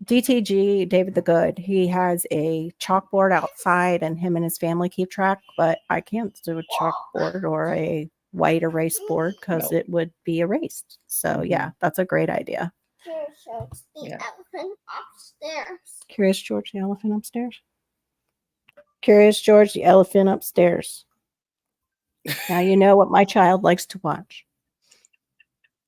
DTG, David the Good, he has a chalkboard outside and him and his family keep track, but I can't do a chalkboard or a white erase board because it would be erased. So yeah, that's a great idea. Curious George the elephant upstairs. Curious George the elephant upstairs? Curious George the elephant upstairs. Now you know what my child likes to watch.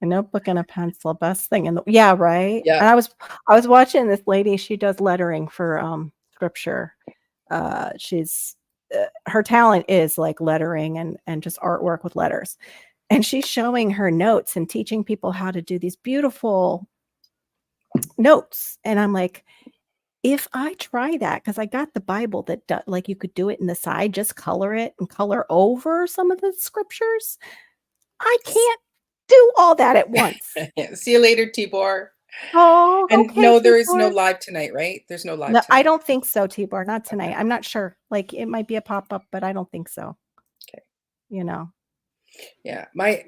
A notebook and a pencil, best thing in the right. Yeah. And I was watching this lady. She does lettering for scripture. She's her talent is like lettering and just artwork with letters. And she's showing her notes and teaching people how to do these beautiful notes. And I'm like, if I try that, because I got the Bible that like you could do it in the side, just color it and color over some of the scriptures. I can't do all that at once. See you later, Tibor. Oh, and okay. no, there is no live tonight, right? There's no live. No, tonight. I don't think so, Tibor. Not tonight. I'm not sure. Like it might be a pop up, but I don't think so. Okay. Yeah, my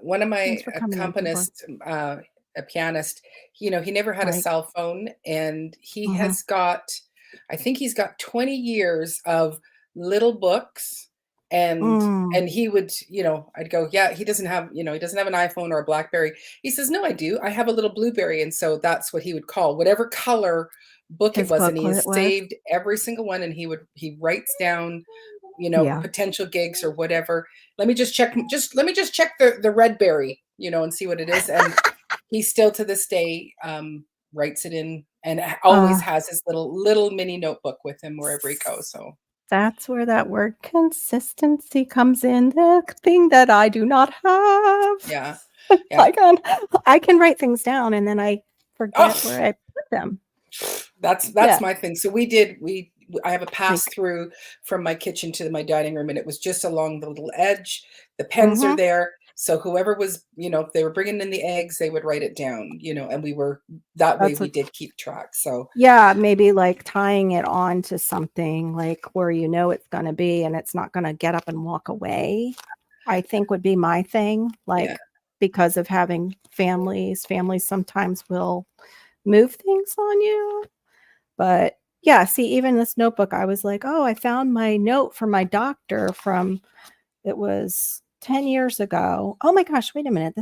one of my accompanists, a pianist, he never had a cell phone, and he has got, I think he's got 20 years of little books, and he would, I'd go, yeah, he doesn't have, he doesn't have an iPhone or a BlackBerry. He says, no, I do. I have a little Blueberry, and so that's what he would call whatever color book it was, and he has saved every single one, and he writes down, potential gigs or whatever. Let me just check the red berry, and see what it is. And he still to this day writes it in, and always has his little mini notebook with him wherever he goes. So that's where that word consistency comes in, the thing that I do not have. Yeah. I can write things down and then I forget where I put them. That's my thing. So I have a pass through from my kitchen to my dining room, and it was just along the little edge. The pens are there. So whoever was, if they were bringing in the eggs, they would write it down, and we were that way. We did keep track. So yeah, maybe like tying it on to something like where it's going to be and it's not going to get up and walk away, I think would be my thing. Like because of having families sometimes will move things on you. But Yeah, see, even this notebook, I was like, oh, I found my note from my doctor from, it was 10 years ago. Oh my gosh, wait a minute.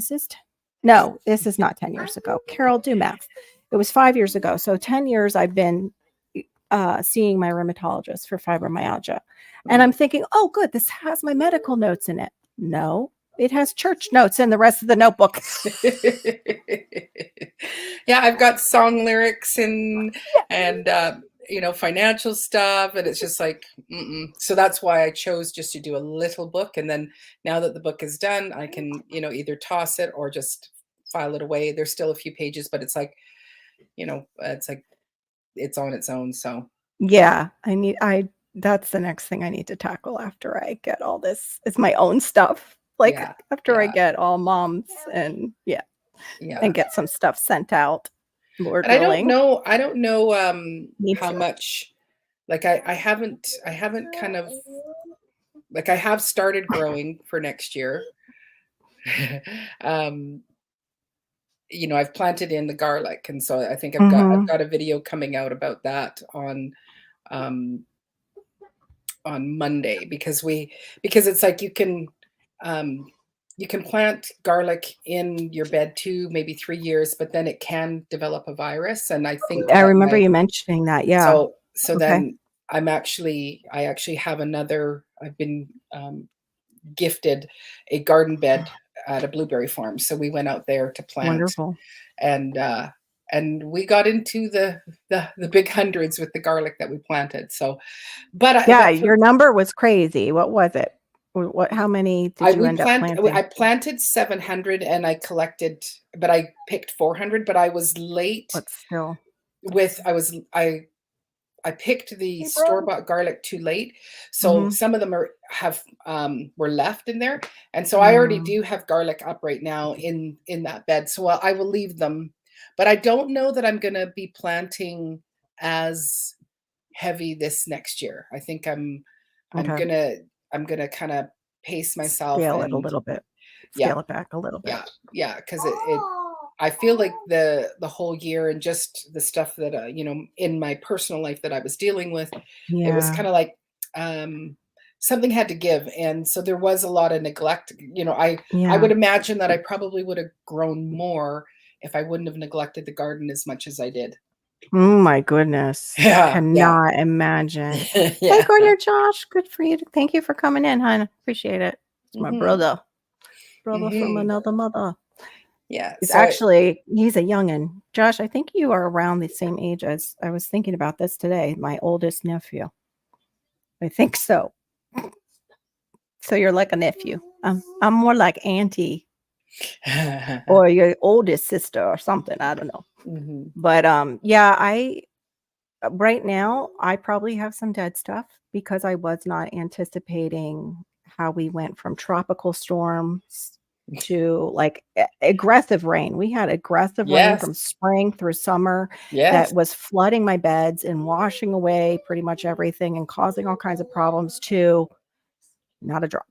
No, this is not 10 years ago. Carol, do math. It was 5 years ago. So 10 years I've been seeing my rheumatologist for fibromyalgia. And I'm thinking, oh, good, this has my medical notes in it. No, it has church notes in the rest of the notebook. Yeah, I've got song lyrics and financial stuff, and it's just like, so that's why I chose just to do a little book. And then now that the book is done, I can either toss it or just file it away. There's still a few pages, but it's like it's on its own. So yeah, that's the next thing I need to tackle after I get all this. It's my own stuff. Like after I get all Mom's and and get some stuff sent out. Lord and willing. I don't know how much, like I haven't kind of, like, I have started growing for next year. I've planted in the garlic, and so I think I've got a video coming out about that on Monday, because it's like you can plant garlic in your bed 2, maybe 3 years, but then it can develop a virus. And I think I remember you mentioning that. Yeah. So then I actually have another, I've been gifted a garden bed at a blueberry farm. So we went out there to plant. Wonderful. And we got into the big hundreds with the garlic that we planted. So, but your number was crazy. What was it? How many did you end up planting? I planted 700 and I collected, but I picked 400, but I was late. But still. I picked the store-bought garlic too late. So some of them were left in there. And so I already do have garlic up right now in that bed. So I will leave them, but I don't know that I'm going to be planting as heavy this next year. I think I'm going to kind of pace myself. Scale it a little bit. Scale it back a little bit. Yeah. Cause I feel like the whole year and just the stuff that, in my personal life that I was dealing with, it was kind of like, something had to give. And so there was a lot of neglect. I would imagine that I probably would have grown more if I wouldn't have neglected the garden as much as I did. Oh my goodness. I cannot imagine. Hey, Gardner Josh, good for you. Thank you for coming in, hon. Appreciate it. It's my brother from another mother. Yeah. He's a youngin'. Josh, I think you are around the same age as, I was thinking about this today, my oldest nephew. I think so. So you're like a nephew. I'm more like auntie or your oldest sister or something. I don't know. But right now I probably have some dead stuff because I was not anticipating how we went from tropical storms to like aggressive rain. We had aggressive rain from spring through summer that was flooding my beds and washing away pretty much everything and causing all kinds of problems too. Not a drop.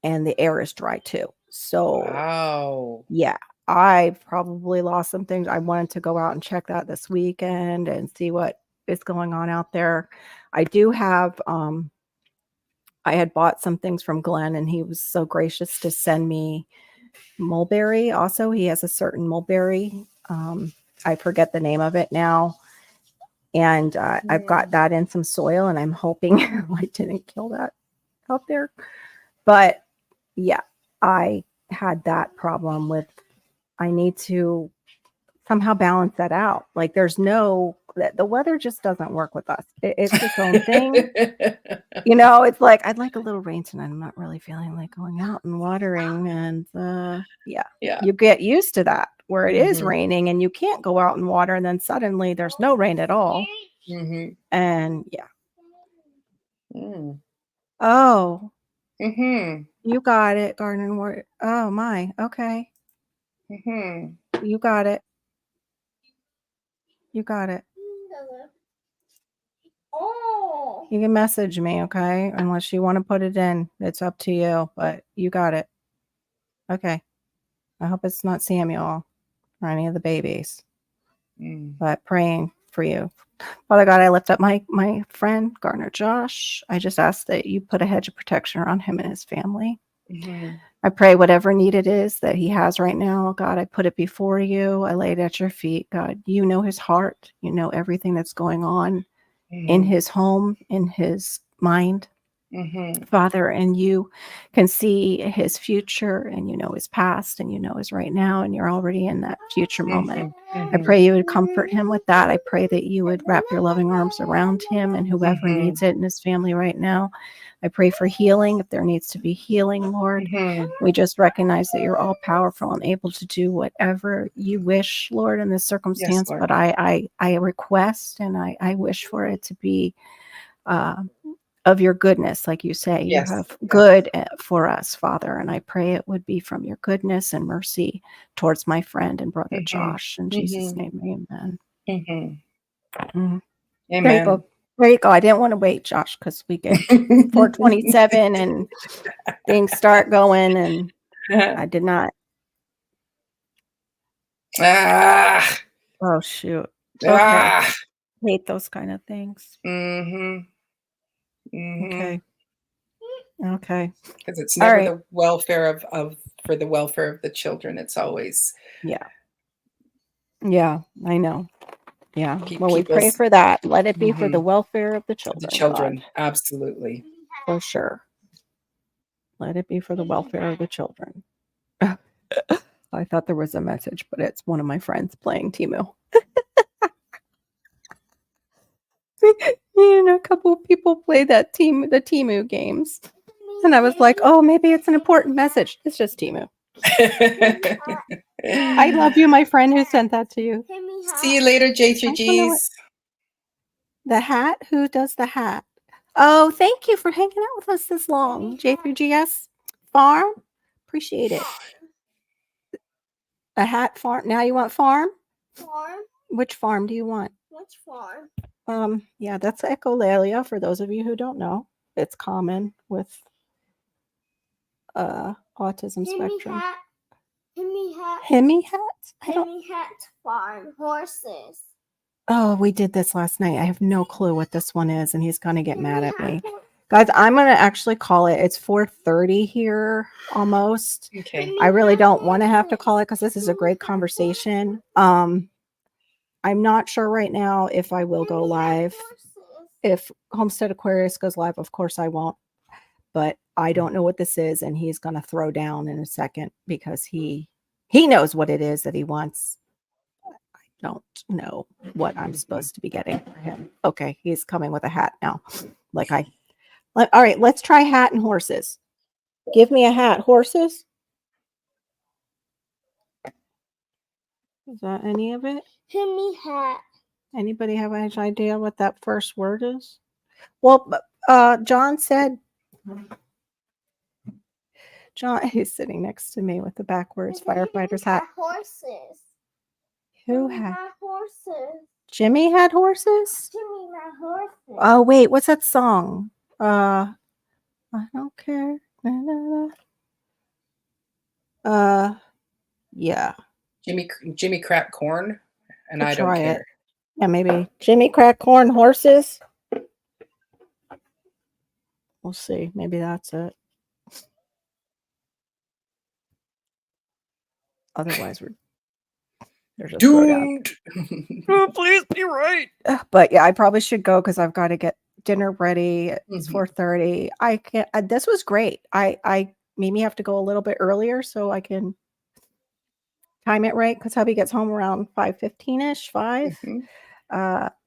And the air is dry too. So yeah, I probably lost some things. I wanted to go out and check that this weekend and see what is going on out there. I do have I had bought some things from Glenn, and he was so gracious to send me mulberry. Also, he has a certain mulberry. I forget the name of it now. And I've got that in some soil, and I'm hoping I didn't kill that out there. But yeah, I had that problem with, I need to somehow balance that out. Like the weather just doesn't work with us. It's its own thing. It's like, I'd like a little rain tonight. I'm not really feeling like going out and watering. And you get used to that where it is raining and you can't go out and water. And then suddenly there's no rain at all. And oh, you got it, Gardner. Oh my, okay. You got it. You got it. You can message me, okay? Unless you want to put it in. It's up to you, but you got it. Okay. I hope it's not Samuel or any of the babies. But praying for you. Father God, I lift up my friend, Garner Josh. I just ask that you put a hedge of protection around him and his family. Mhm. I pray whatever need it is that he has right now, God, I put it before you. I lay it at your feet, God. You know his heart. You know everything that's going on in Mhm. his home, in his mind, Mhm. Father, and you can see his future, and you know his past, and you know his right now, and you're already in that future moment. Mhm. I pray you would comfort him with that. I pray that you would wrap your loving arms around him and whoever Mhm. needs it in his family right now. I pray for healing if there needs to be healing, Lord. Mhm. We just recognize that you're all powerful and able to do whatever you wish, Lord, in this Yes, circumstance. Lord. But I request and I wish for it to be of your goodness, like you say. You Yes. have Yes. good for us, Father. And I pray it would be from your goodness and mercy towards my friend and brother Mhm. Josh. In Jesus' Mhm. name, amen. Mhm. Mhm. There you Amen. go. There you go. I didn't want to wait, Josh, because we get 427 and things start going, and I did not. Ah. Oh, shoot. Okay. Ah. Hate those kind of things. Mhm. Mhm. Okay. Okay. Because it's All never right. the welfare of for the welfare of the children. It's always Yeah. Yeah, I know. Yeah. Well, we pray people's for that. Let it be for the mhm, welfare of the the children, God, children. Absolutely. for sure. Let it be for the welfare of the children. I thought there was a message, but it's one of my friends playing Timu. A couple of people play the Timu games. And I was like, oh, maybe it's an important message. It's just Timu. I love you, my friend who sent that to you. See you later, I don't know what J3Gs. the hat. Who does the hat? Oh, thank you for hanging out with us this long. J3GS Farm. Appreciate it. A hat farm. Now you want farm? Farm? Which farm do you want? Which farm? Yeah, that's echolalia for those of you who don't know. It's common with autism spectrum. Hemi hat. Hemi hats? I don't. Hemi hat farm. Horses. Oh, we did this last night. I have no clue what this one is, and he's gonna get mad at me. Guys, I'm gonna actually call it. It's 4:30 here almost. Okay. I really don't want to have to call it because this is a great conversation. I'm not sure right now if I will go live. If Homestead Aquarius goes live, of course I won't. But I don't know what this is, and he's gonna throw down in a second because he knows what it is that he wants. I don't know what I'm supposed to be getting for him. Okay, he's coming with a hat now. All right, let's try hat and horses. Give me a hat. Horses? Is that any of it? Hemi hat. Anybody have any idea what that first word is? Well, John said, John, he's sitting next to me with the backwards firefighter's hat. Horses. Who Jimmy had? horses? Jimmy had horses? Jimmy had horses. Oh, wait, what's that song? I don't care. Na, na, na. Yeah. Jimmy crack corn, and Could I don't try care. it. Yeah, maybe Jimmy crack corn horses. We'll see. Maybe that's it. Otherwise, they're just throw down. Doomed. Oh, please be right. But yeah, I probably should go because I've got to get dinner ready. It's 4:30. I can't. This was great. I maybe have to go a little bit earlier so I can time it right because hubby gets home around 5:15ish, 5.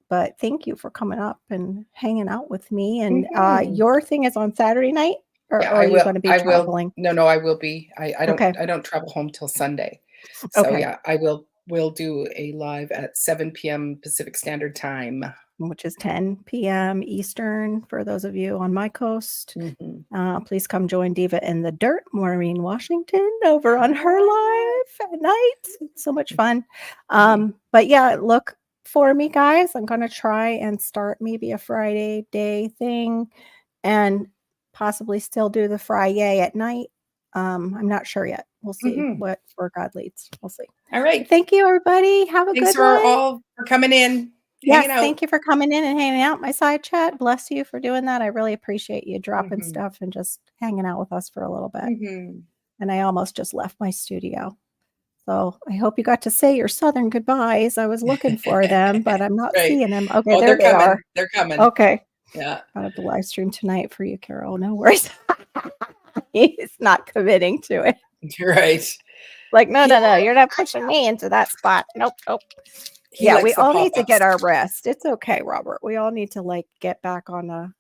But thank you for coming up and hanging out with me. And your thing is on Saturday night, or Yeah, are I you will. going to be I will. traveling? No, I will be. I don't. Okay. I don't travel home till Sunday. So Okay. yeah, I will. We'll do a live at 7 p.m. Pacific Standard Time, Which is 10 p.m. Eastern for those of you on my coast. Please come join Diva in the Dirt, Maureen Washington, over on her live at night. It's so much fun. But yeah, look for me, guys. I'm going to try and start maybe a Friday day thing and possibly still do the Fri-Yay at night. I'm not sure yet. We'll see where God leads. We'll see. All right. Thank you, everybody. Have a Thanks good one. all for coming in. Yes, hanging out. thank you for coming in and hanging out my side chat. Bless you for doing that. I really appreciate you dropping Mhm. stuff and just hanging out with us for a little bit. Mhm. And I almost just left my studio. So I hope you got to say your Southern goodbyes. I was looking for them, but I'm not Right. seeing them. Okay, Oh, there they're they coming. are. They're coming. Okay. Yeah. I'll have to live stream tonight for you, Carol. No worries. He's not committing to it. Right. Like, no, no, no. You're not pushing me into that spot. Nope, nope. He Yeah, likes we the all need to pop-ups. get our rest. It's okay, Robert. We all need to like get back on a,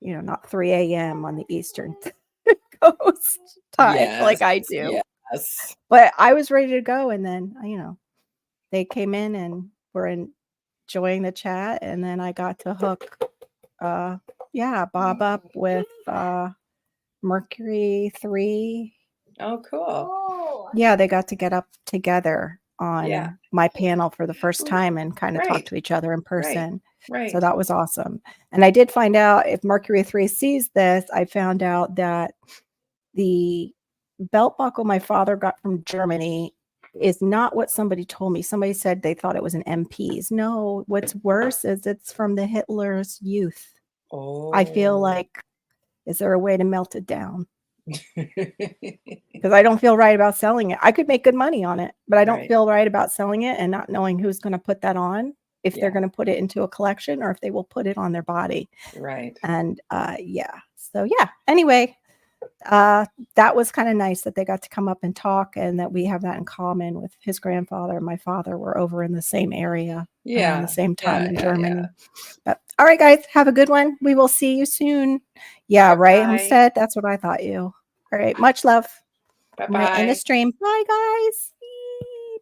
not 3 a.m. on the Eastern Coast time like Yes. I do. Yes. But I was ready to go, and then they came in and were enjoying the chat, and then I got to hook Bob up with Mercury 3. Oh, cool. Oh. Yeah, they got to get up together on Yeah. my panel for the first time and kind of talk Right. to each other in person. Right. So that was awesome. And I did find out, if Mercury 3 sees this, I found out that the belt buckle my father got from Germany is not what somebody told me. Somebody said they thought it was an MP's. No, what's worse is it's from the Hitler's youth. Oh. I feel like, is there a way to melt it down? Because I don't feel right about selling it. I could make good money on it, but I don't Right. feel right about selling it and not knowing who's going to put that on, if they're Yeah. going to put it into a collection or if they will put it on their body. Right. And so anyway, that was kind of nice that they got to come up and talk, and that we have that in common with his grandfather and my father. Were over in the same area around the same time in Germany. But all right, guys, have a good one. We will see you soon. Yeah, Bye-bye. right. Homestead. That's what I thought you. All right. Much love. I'm going to end the Bye-bye. stream. Bye, guys.